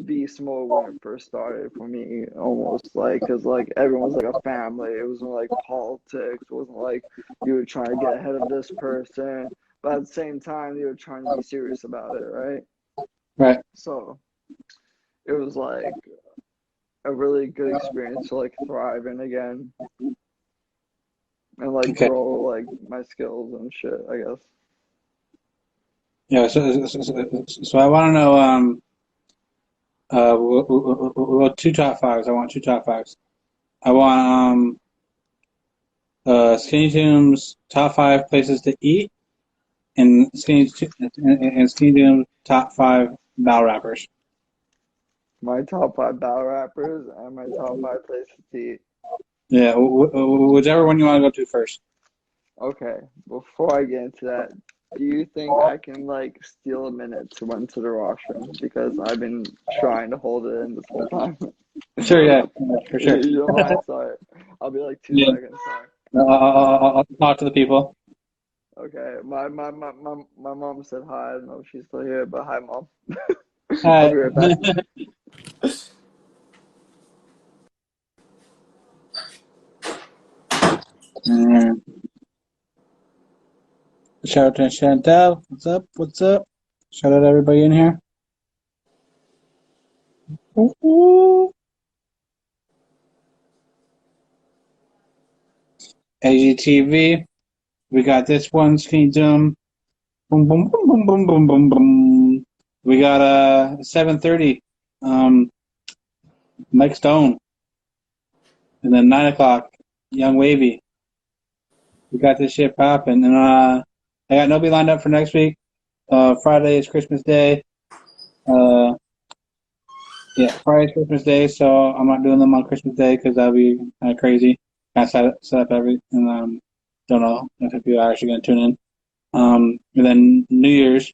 beast mode when it first started for me, almost like because like everyone's like a family. It wasn't like politics. It wasn't like you were trying to get ahead of this person, but at the same time you were trying to be serious about it, right? Right. So it was like a really good experience to like thrive in again and like Okay. grow like my skills and shit, I guess. Yeah. So I want to know well, two top fives. I want two top fives. I want Skinny Tunes top five places to eat and Skinny Tunes top five battle rappers. My top five battle rappers and my top five places to eat. Yeah, whichever one you want to go to first. Okay, before I get into that, do you think I can like steal a minute to run to the washroom? Because I've been trying to hold it in this whole time. Sure, yeah, for sure. You don't mind? Sorry. I'll be like two Yeah, seconds. Sorry. I'll talk to the people. Okay. My mom said hi. I don't know if she's still here, but hi, mom. I'll Hi. be right back. Mm. Shout out to Chantel. What's up? What's up? Shout out to everybody in here. Ooh. AGTV. We got this one. Skinny Doom. Boom, boom, boom, boom, boom, boom, boom, boom. We got 7:30. Um, Mike Stone, and then 9 o'clock. Young Wavy. We got this shit popping, and I got nobody lined up for next week. Friday is Christmas Day. Uh, yeah, Friday's Christmas Day, so I'm not doing them on Christmas Day because that'd be kind of crazy. Kind of set up every, and don't know if people are actually going to tune in. And then New Year's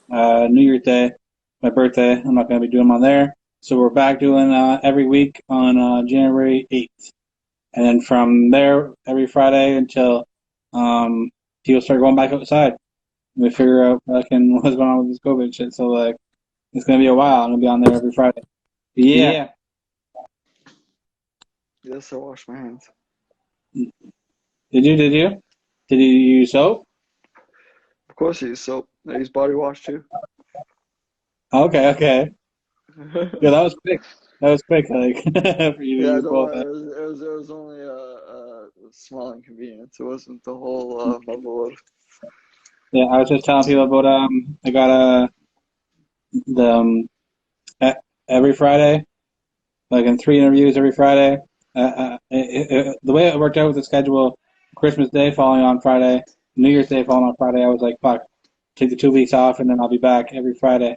Day, my birthday. I'm not going to be doing them on there. So we're back doing every week on January 8th. and then from there every Friday until people start going back outside. We figure out fucking what's going on with this COVID shit. So like, it's gonna be a while. I'm gonna be on there every Friday. Yeah. Yes, I wash my hands. Did you? Did you? Did you use soap? Of course, I use soap. I use body wash too. Okay, okay. Yeah, that was quick. That was quick, like for you to Yeah, use don't both. worry. It was only a small inconvenience. It wasn't the whole motherload. Yeah, I was just telling people about I got the e- every Friday, like in 3 interviews every Friday. The way it worked out with the schedule, Christmas Day falling on Friday, New Year's Day falling on Friday, I was like, fuck, take the 2 weeks off and then I'll be back every Friday.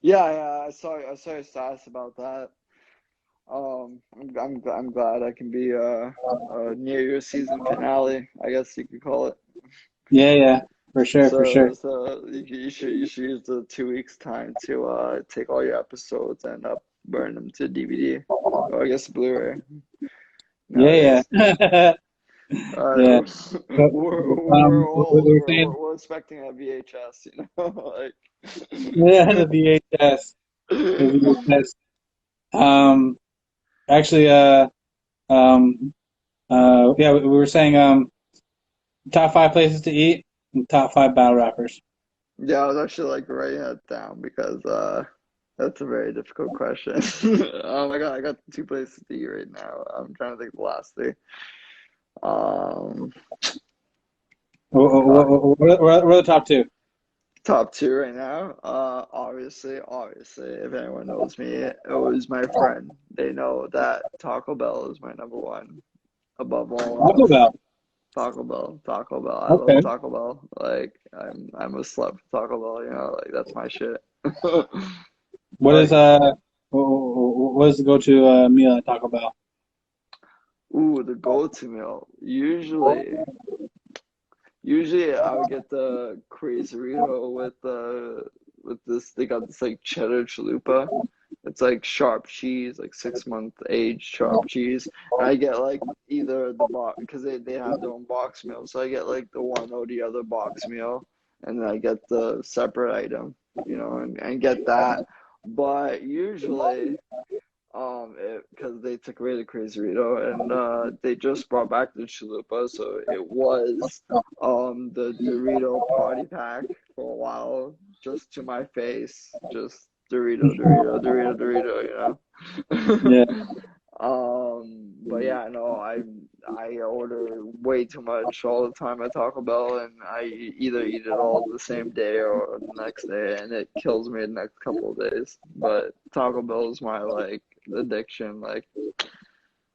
Yeah, yeah. I saw your status about that. I'm glad I can be near your season finale. I guess you could call it. Yeah, yeah, for sure, for So sure. so you should use the 2 weeks time to take all your episodes and burn them to DVD. Or I guess Blu-ray Yeah, nowadays. yeah, yeah. But, we were saying, We're expecting a VHS, you know, yeah, the VHS, the VHS. Um, actually, um, yeah, we were saying top five places to eat and top five battle rappers. Yeah, I was actually like writing that down because that's a very difficult question. Oh my God, I got two places to eat right now. I'm trying to think of the last three. Um, fuck. What are the top two? Top two right now. Obviously, if anyone knows me, it was my friend. They know that Taco Bell is my number one above all Taco else. Bell. Taco Bell. I love Okay. Taco Bell. Like I'm a slut for Taco Bell. You know, like that's my shit. What is Like, what is the go-to meal at Taco Bell? ooh, the go-to meal. Usually I would get the Quesarito with this. They got this like cheddar chalupa. It's like sharp cheese, like 6 month aged sharp cheese. And I get like either the box because they have their own box meal. So I get like the one or the other box meal, and then I get the separate item, and get that. But usually because they took away the Quesarito and they just brought back the chalupa, so it was the Dorito party pack for a while, just to my face, just Dorito, Dorito, Dorito, Dorito, Yeah. but yeah, no, I order way too much all the time at Taco Bell, and I either eat it all the same day or the next day, and it kills me the next couple of days. But Taco Bell is my like addiction. Like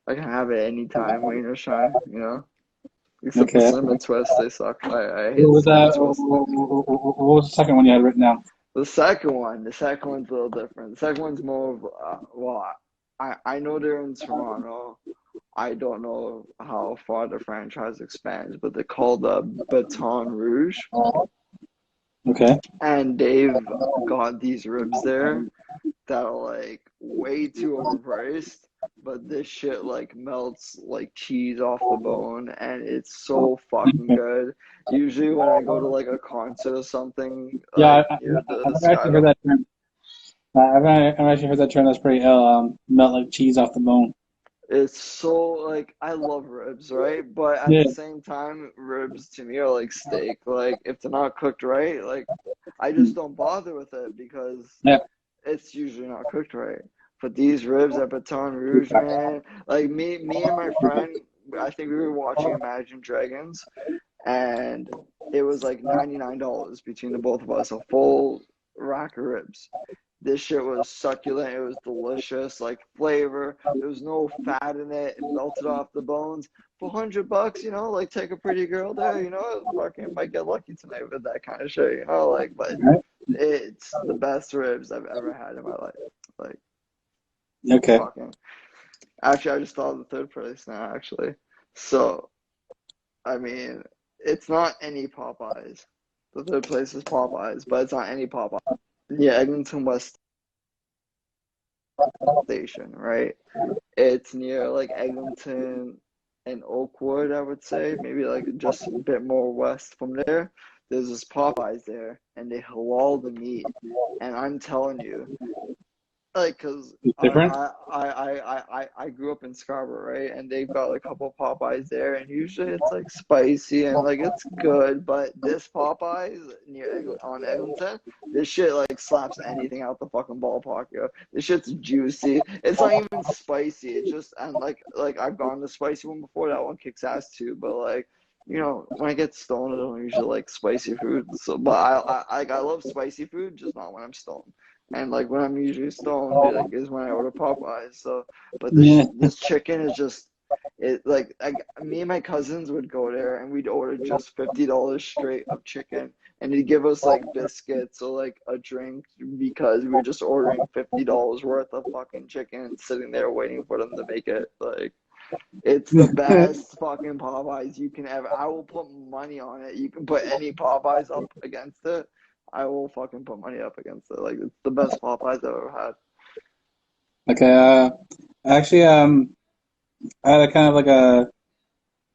I can have it anytime, rain or shine, Except the Okay. cinnamon twists, they suck. I hate What the was cinnamon that? twist. What was the second one you had written down? The second one's a little different. The second one's more of well, I know they're in Toronto. I don't know how far the franchise expands, but they're called Baton Rouge, Okay. and they've got these ribs there that are like way too overpriced. But this shit like melts like cheese off the bone, and it's so fucking Okay. good. Usually when I go to like a concert or something, Yeah, like near the I've actually heard Skydome, that term. I've actually heard that term. That's pretty ill. Melt like cheese off the bone. it's so like I love ribs, right? But at Yeah. the same time, ribs to me are like steak. Like if they're not cooked right, like I just don't bother with it because Yeah. it's usually not cooked right. But these ribs at Baton Rouge, man, like me and my friend, I think we were watching Imagine Dragons, and it was like $99 between the both of us, a full rack of ribs. This shit was succulent. It was delicious, like flavor. There was no fat in it. It melted off the bones. For $100, like take a pretty girl there, fucking might get lucky tonight with that kind of shit, like. But Right. it's the best ribs I've ever had in my life. Like Okay. fucking. Actually, I just thought of the third place now. Actually, so I mean, it's not any Popeyes. The third place is Popeyes, but it's not any Popeyes. Yeah, Eglinton West station, right? It's near like Eglinton and Oakwood, I would say, maybe like just a bit more west from there. There's this Popeyes there, and they halal the meat. And I'm telling you, like, cause It's different. I grew up in Scarborough, right? And they've got like, a couple of Popeyes there, and usually it's like spicy and like it's good. But this Popeyes on Eglinton, this shit like slaps anything out the fucking ballpark, yo. This shit's juicy. It's not even spicy. It's just and like I've gone to spicy one before. That one kicks ass too. But like. When I get stoned, I don't usually like spicy food. So, but I love spicy food, just not when I'm stoned. And like when I'm usually stoned, like is when I order Popeyes. So, but Yeah. this chicken is just me and my cousins would go there and we'd order just $50 straight of chicken, and he'd give us like biscuits or like a drink because we were just ordering $50 worth of fucking chicken and sitting there waiting for them to make it. Like it's the best fucking Popeyes you can ever. I will put money on it. You can put any Popeyes up against it. I will fucking put money up against it. Like it's the best Popeyes I've ever had. Okay. Actually, I had a kind of like a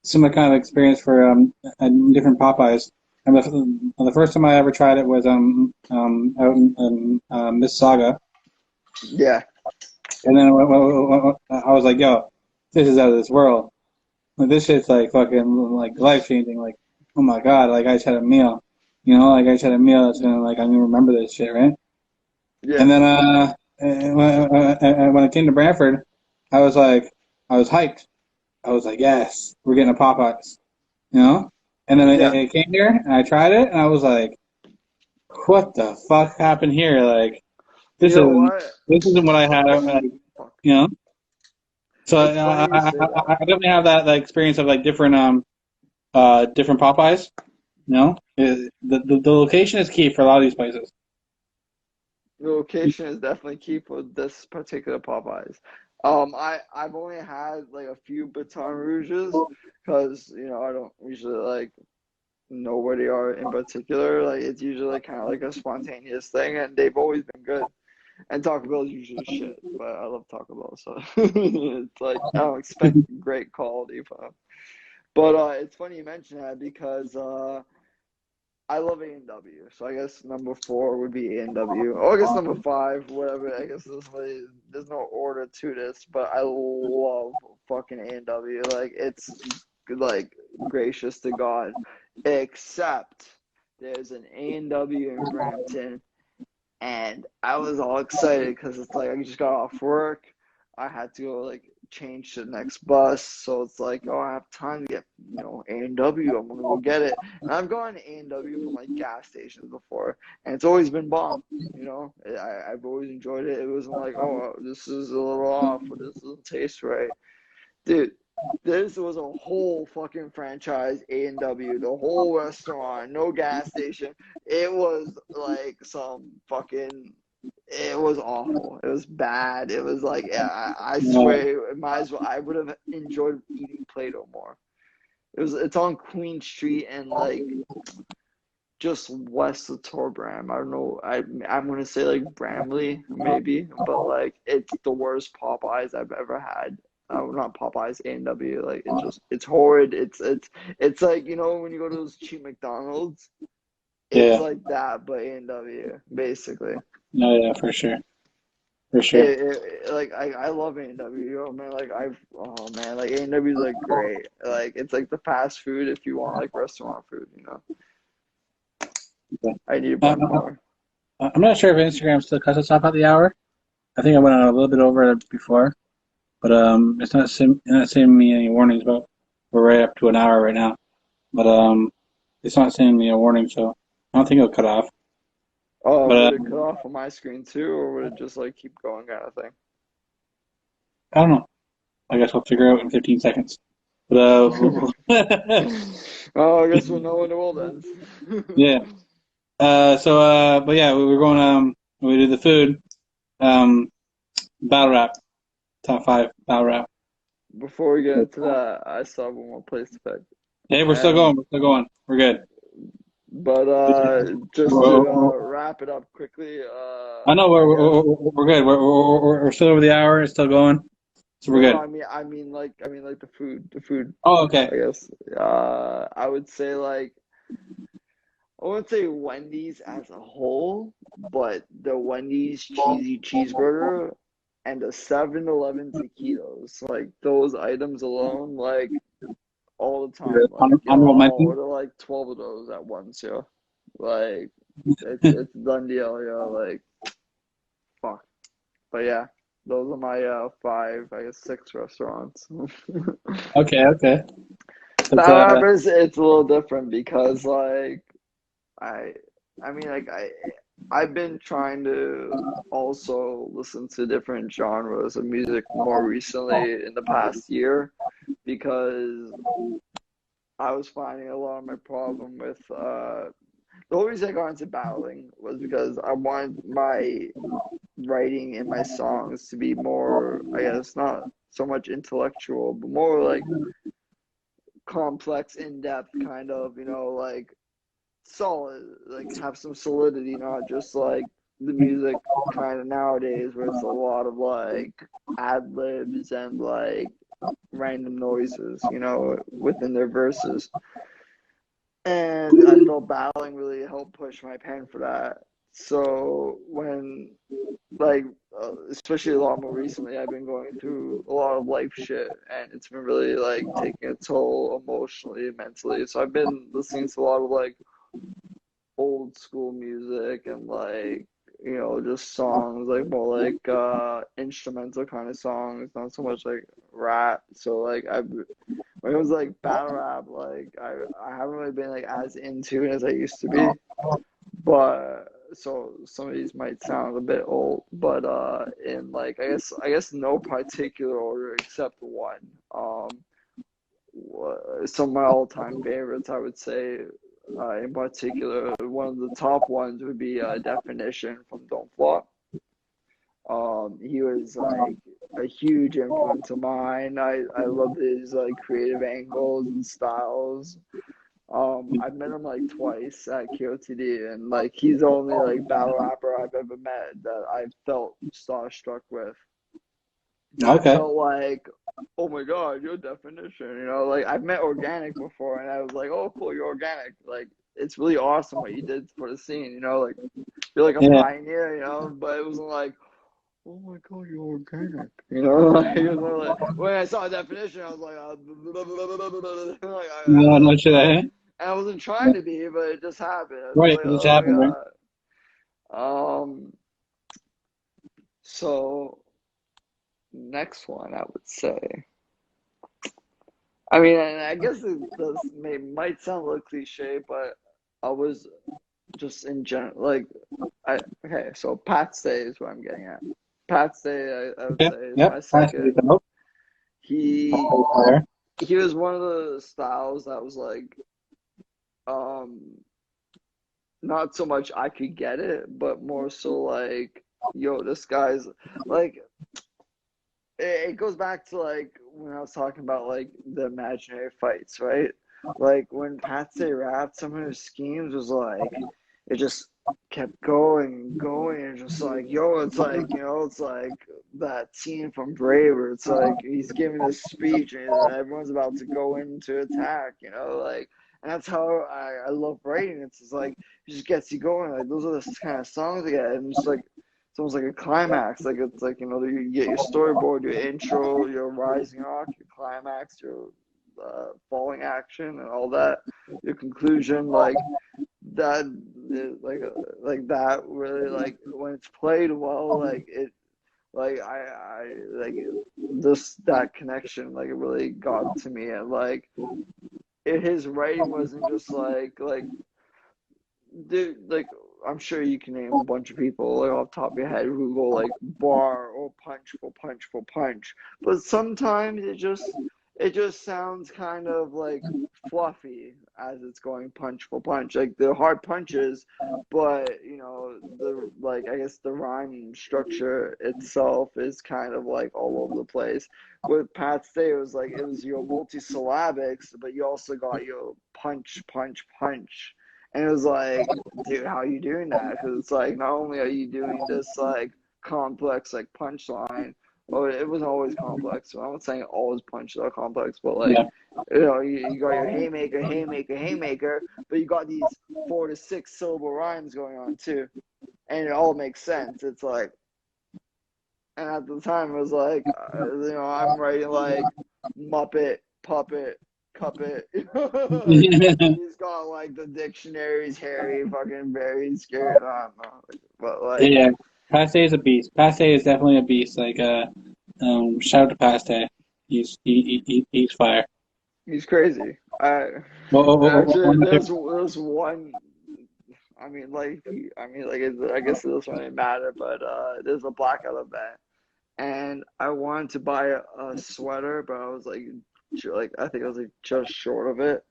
similar kind of experience for different Popeyes. And the first time I ever tried it was out in Mississauga, Yeah, and then I was like, "Yo, this is out of this world. Like, this shit's like fucking like life changing. Like, oh my god, like I just had a meal, like I just had a meal that's gonna like I'm gonna remember this shit, right?" yeah, And then when I came to Brantford, I was like, I was hyped. I was like, yes, we're getting a Popeyes, you know? And then yeah. I came here and I tried it and I was like, what the fuck happened here? Like, this You know isn't what? this isn't what I had, like, Fuck. you know? So It's funny you say I that. definitely have that experience of like different Popeyes, the location is key for a lot of these places. The location is definitely key for this particular Popeyes. I've only had like a few Baton Rouges because I don't usually like know where they are in particular. Like it's usually kind of like a spontaneous thing, and they've always been good. And Taco Bell is usually shit, but I love Taco Bell, so it's like I don't expect great quality from it. But it's funny you mention that because I love A&W, so I guess number four would be A&W. Oh, I guess number five, whatever. I guess there's no order to this, but I love fucking A&W. Like it's like gracious to God, except there's an A&W in Brampton, and I was all excited because it's like I just got off work. I had to go like change to the next bus, so it's like, oh, I have time to get A&W. I'm gonna go get it, and I've gone to A&W from like gas stations before, and it's always been bomb. I've always enjoyed it. It wasn't like, oh, this is a little off or this doesn't taste right, dude. This was a whole fucking franchise, A&W, the whole restaurant, no gas station. It was like some fucking, it was awful. It was bad. It was like, yeah, I Uh, swear, it might as well, I would have enjoyed eating Play-Doh more. It's on Queen Street and like just west of Torbram. I don't know. I'm gonna say like Bramley maybe, but like it's the worst Popeyes I've ever had. Not Popeyes, A&W. Like it's horrid. It's like when you go to those cheap McDonald's, it's yeah, like that, but A&W basically. no, yeah, for sure, for sure. Like I love A&W, man. Like oh man, like A&W is like great. Like it's like the fast food if you want like restaurant food. I need Uh, one more. I'm not sure if Instagram still cuts us off at the hour. I think I went on a little bit over it before, but it's not sending me any warnings. But we're right up to an hour right now. But it's not sending me a warning, so I don't think it'll cut off. Oh, But would it cut off on my screen too, or would it just like keep going kind of thing? I don't know. I guess we'll figure out in 15 seconds. But Oh, I guess we'll know when the world ends. yeah. But yeah, we were going. We did the food. Um, battle rap, top five battle rap. Before we get into that, I still have one more place to pick. Hey, we're still And going. We're still going. We're good. But just to Well, wrap it up quickly, I know I guess. we're good. We're still over the hour. It's still going, so we're No, no, good. I mean like the food. Oh, okay. I guess. I would say like I wouldn't say Wendy's as a whole, but the Wendy's cheesy cheeseburger and the 7-Eleven taquitos, like those items alone, like all the time, like yo, Honorable I'll mention. order like 12 of those at once, yo. Like it's a done deal, yo. Like fuck. But yeah, those are my five, I guess six restaurants. Okay, okay. That's Battle Rappers, it's a little different because like I I mean like I've been trying to also listen to different genres of music more recently in the past year because I was finding a lot of my problem with the whole reason I got into battling was because I wanted my writing and my songs to be more, I guess, not so much intellectual, but more like complex, in-depth kind of, like solid, like have some solidity, not just like the music kind of nowadays where it's a lot of like ad libs and like random noises, within their verses. And I felt battling really helped push my pen for that. So when like especially a lot more recently, I've been going through a lot of life shit, and it's been really like taking a toll emotionally, mentally. So I've been listening to a lot of like old school music and like just songs like more like instrumental kind of songs, not so much like rap. So like I when it was like battle rap, like I haven't really been like as into it as I used to be. But so some of these might sound a bit old, but in like I guess no particular order except one. Some of my all-time favorites, I would say, in particular, one of the top ones would be Definition from Don't Flop. He was like a huge influence of mine. I love his like creative angles and styles. I've met him like twice at KOTD, and like he's the only like battle rapper I've ever met that I felt starstruck with. Not okay. felt like, oh my God, your Definition. Like I've met Organic before, and I was like, oh cool, you're Organic. Like it's really awesome what you did for the scene. Like you're like a Yeah. pioneer. But it wasn't like, oh my God, you're Organic. Like it was more like when I saw a Definition, I was like, like No, no shit. and I wasn't trying to be, but it just happened. I was Right. like, It just oh happened, right? my God. So next one, I would say. I mean, and I guess might sound a little cliche, but I was just in general like, okay. So Pat Stay is what I'm getting at. Pat Stay, I would Okay. say, is Yep. my Nice to get second. the note. He There. he was one of the styles that was like, um, not so much I could get it, but more so like, yo, this guy's like, it goes back to like when I was talking about like the imaginary fights, right? Like when Patsy rapped, some of his schemes was like it just kept going and going, and just like, yo, it's like, it's like that scene from Brave where it's like he's giving a speech and everyone's about to go into attack, like, and that's how I love writing. It's just like it just gets you going. Like those are the kind of songs I get, and just like it's almost like a climax. Like it's like, you get your storyboard, your intro, your rising arc, your climax, your falling action, and all that. Your conclusion, like that, like that. Really, like when it's played well, like it, like I like this that connection, like it really got to me, and like his writing wasn't just like dude, like I'm sure you can name a bunch of people like off the top of your head who go like bar or punch for punch for punch, but sometimes it just sounds kind of like fluffy as it's going punch for punch. Like they're hard punches, but the like I guess the rhyme structure itself is kind of like all over the place. With Pat Stay, it was your multisyllabics, but you also got your punch, punch, punch, And it was like, dude, how are you doing that? Because it's like, not only are you doing this like complex like punchline, or it wasn't always complex. So I'm not saying always punches are complex, but like, Yeah. you got your haymaker, haymaker, haymaker, but you got these 4 to 6 syllable rhymes going on too, and it all makes sense. It's like, and at the time it was like, I'm writing like Muppet, puppet, cuppet. Like, he's got like the dictionaries, Harry, fucking very scared. I don't know, but like, Yeah. Paste is a beast. Paste is definitely a beast. Like shout out to Paste. He's fire. he's crazy. One Actually, of my there's one. I guess it doesn't really matter, but there's a blackout event, and I wanted to buy a sweater, but I was like I think I was like just short of it,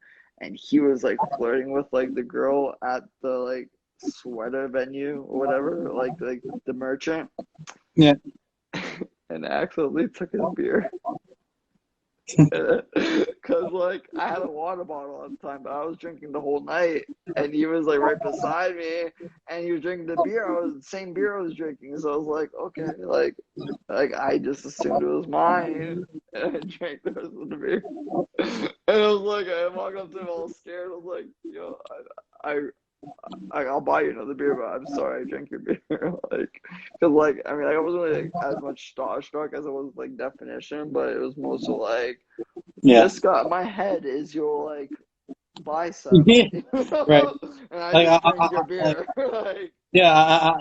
and he was like flirting with like the girl at the like sweater venue or whatever, like the merchant, yeah. and I accidentally took his beer. Cause like I had a water bottle at the time, but I was drinking the whole night, and he was like right beside me, and he was drinking the beer. I was the same beer I was drinking, so I was like, okay, like I just assumed it was mine, and I drank the rest of the beer. And I was like, I walked up to him all scared. I was like, yo, I, I'll buy you another beer, but I'm sorry I drank your beer. Like, cause like I wasn't really like, as much starstruck as I was like definition, but it was mostly like Yeah. this guy. My head is your like bicep, and Right. I Like just drank your like beer. Like, yeah.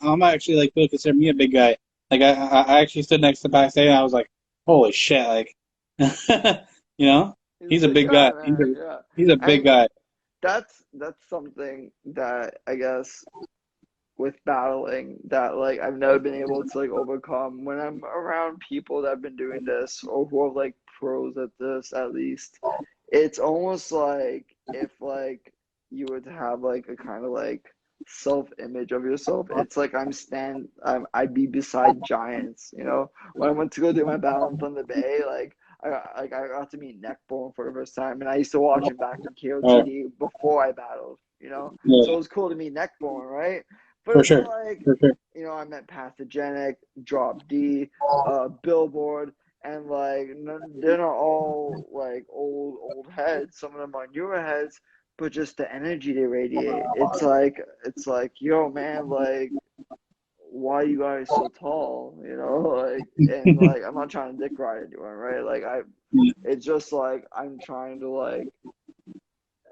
I'm actually like people consider me a big guy. Like I actually stood next to Paste and I was like, holy shit! Like, you know, he's a he's a big big guy, guy. man. Yeah, He's a big and guy. that's something that I guess with battling that like I've never been able to like overcome when I'm around people that have been doing this or who are like pros at this at least. It's almost like if like you were to have like a kind of like self-image of yourself, it's like I'd be beside giants, you know? When I went to go do my battle in Thunder Bay, I got to meet Neckbone for the first time, and I used to watch him back in Right. KOTD before I battled, you know? So Yeah. it was cool to meet Neckbone, right? But For it's sure. like, For sure. I met Pathogenic, Drop D, Billboard, and like they're not all like old heads. Some of them are newer heads, but just the energy they radiate. It's like, yo, man, like why are you guys so tall? Like, and like I'm not trying to dick ride anyone, right? Like it's just like I'm trying to like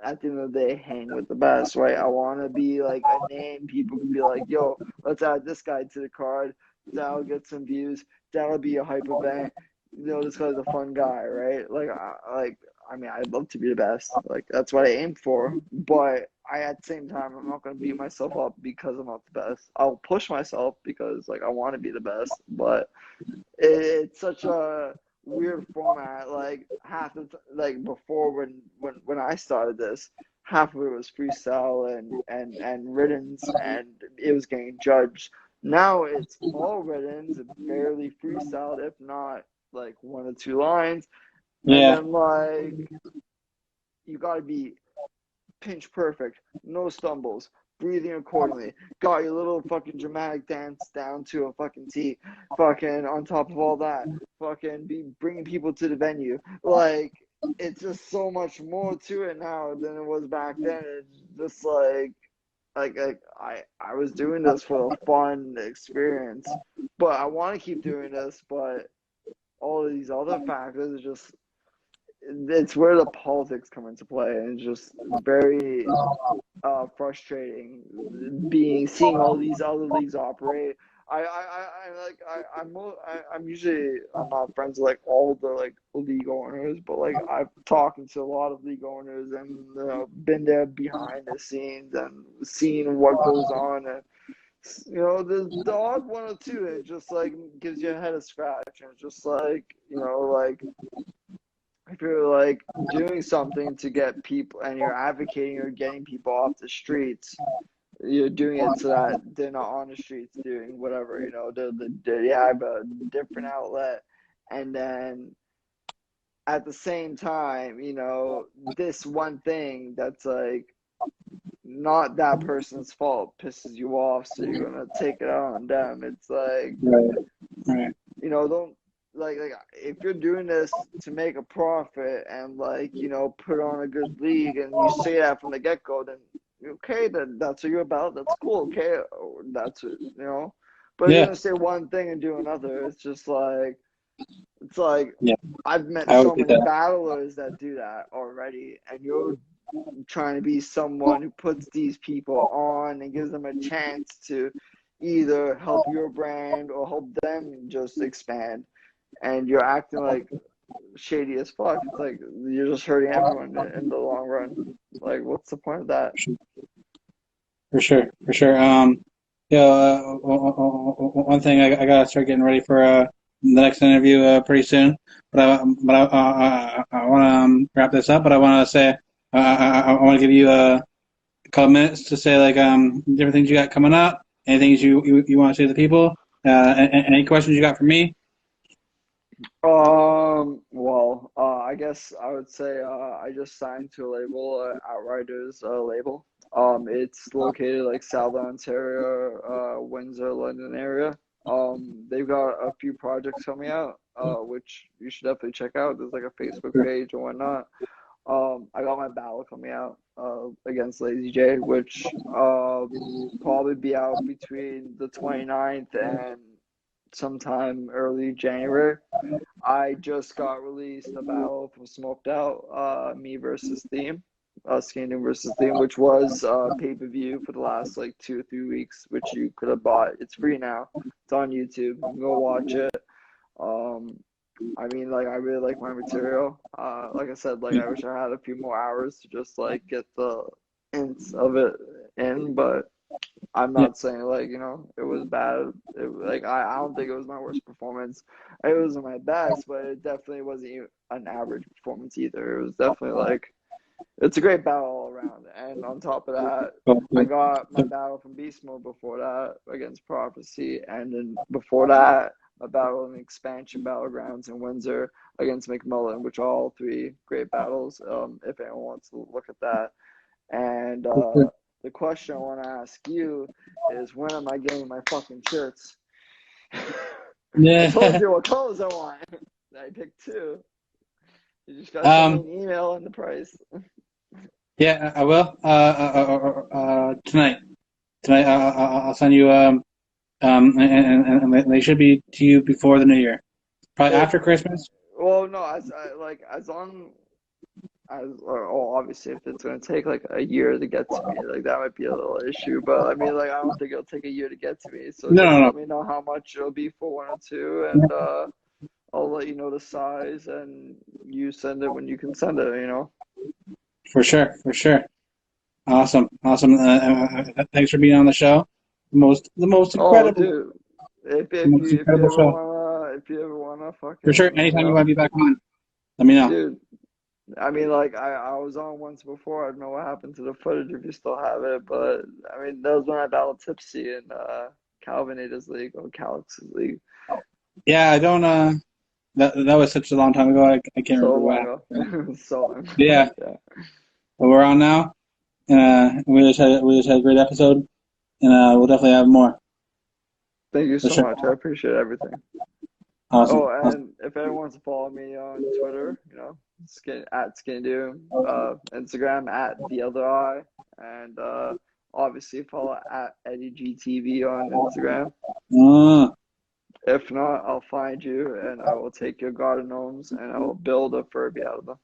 at the end of the day hang with the best, right? I want to be like a name. People can be like, yo, let's add this guy to the card. That'll get some views. That'll be a hype event. This guy's a fun guy, right? I'd love to be the best. Like that's what I aim for. But at the same time, I'm not gonna beat myself up because I'm not the best. I'll push myself because like I want to be the best. But it's such a weird format. Like like before when I started this, half of it was freestyle and riddens, and it was getting judged. Now it's all riddens, barely freestyled, if not like 1 or 2 lines, and Yeah. then like you got to be pinch perfect, no stumbles, breathing accordingly. Got your little fucking dramatic dance down to a fucking T. Fucking on top of all that, fucking be bringing people to the venue. Like it's just so much more to it now than it was back then. It's just like I was doing this for a fun experience, but I want to keep doing this, but all of these other factors are just it's where the politics come into play, and it's just very frustrating seeing all these other leagues operate. I'm usually I'm not friends with like all the like league owners, but like I've talked to a lot of league owners and been there behind the scenes and seen what goes on, and the odd one or two, it just like gives you a head of scratch, and it's just like like if you're like doing something to get people and you're advocating or getting people off the streets, you're doing it so that they're not on the streets doing whatever, they have a different outlet. And then at the same time, this one thing that's like not that person's fault pisses you off, so you're gonna take it out on them. It's like, Right. Right. don't like if you're doing this to make a profit and like, put on a good league and you say that from the get-go, then okay, then that's what you're about. That's cool. Okay, that's it. But if you're Yeah. gonna say one thing and do another, it's like Yeah. I've met I always so get many that. battlers that do that already, and you're trying to be someone who puts these people on and gives them a chance to either help your brand or help them just expand, and you're acting like shady as fuck. It's like you're just hurting everyone in the long run. Like, what's the point of that? For sure. For sure. Yeah. One thing I gotta start getting ready for the next interview pretty soon. I want to wrap this up. But I want to say I want to give you couple minutes to say like different things you got coming up, anything you want to say to the people, any questions you got for me. Well, I guess I would say I just signed to a label, Outriders label. It's located like South Ontario, Windsor, London area. They've got a few projects coming out, which you should definitely check out. There's like a Facebook page and whatnot. I got my battle coming out against Lazy J, which probably be out between the 29th and sometime early January. I just got released a battle from Smoked Out, me versus Theme, Scandium versus Theme, which was pay-per-view for the last like 2 or 3 weeks, which you could have bought. It's free now. It's on YouTube. You can go watch it. Um, I mean, like, I really like my material. Like I said, like, I wish I had a few more hours to just like get the ints of it in, but I'm Yeah, not saying like, it was bad. Like, I don't think it was my worst performance. It wasn't my best, but it definitely wasn't an average performance either. It was definitely like, it's a great battle all around. And on top of that, cool, I cool. got my battle from Beast Mode before that against Prophecy, and then before that, a battle in the expansion battlegrounds in Windsor against McMullen, which are all three great battles. If anyone wants to look at that. And the question I want to ask you is, when am I getting my fucking shirts? I told Yeah. you what colors I want. I picked two. You just gotta send me um, an email and the price. yeah, I will. Tonight. Tonight, I'll send you. And they should be to you before the new year. Probably It, after Christmas. well, no, as long or obviously, if it's gonna take like a year to get to me, like that might be a little issue. But I mean, like, I don't think it'll take a year to get to me. So No, just no, let no. me know how much it'll be for one or two, Yeah, and I'll let you know the size, and you send it when you can send it. for sure, for sure. Awesome, awesome. Thanks for being on the show. The most Oh, incredible, dude, the if most you if you incredible ever show. wanna if you ever wanna For sure. fucking, Anytime you want to be back on, let me know. dude. I mean, like, I was on once before. I don't know what happened to the footage if you still have it, but I mean, that was when I battled Tipsy in Calvinator's League or Calix's League Yeah, I don't. That was such a long time ago. I can't so remember what long happened. ago. So long But ago. yeah, Yeah. but we're on now. We just had a great episode, and we'll definitely have more Thank you for so sure. much. I appreciate everything. Awesome. Oh, Awesome. and if anyone wants to follow me on Twitter, Skin Doom, Instagram at the other eye, and obviously follow at Eddie GTV on Instagram. Uh, If not, I'll find you and I will take your garden gnomes and I will build a Furby out of them.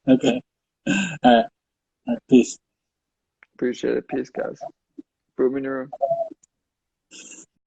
okay. All right. All right. Peace. Appreciate it. Peace, guys. Boom in your room.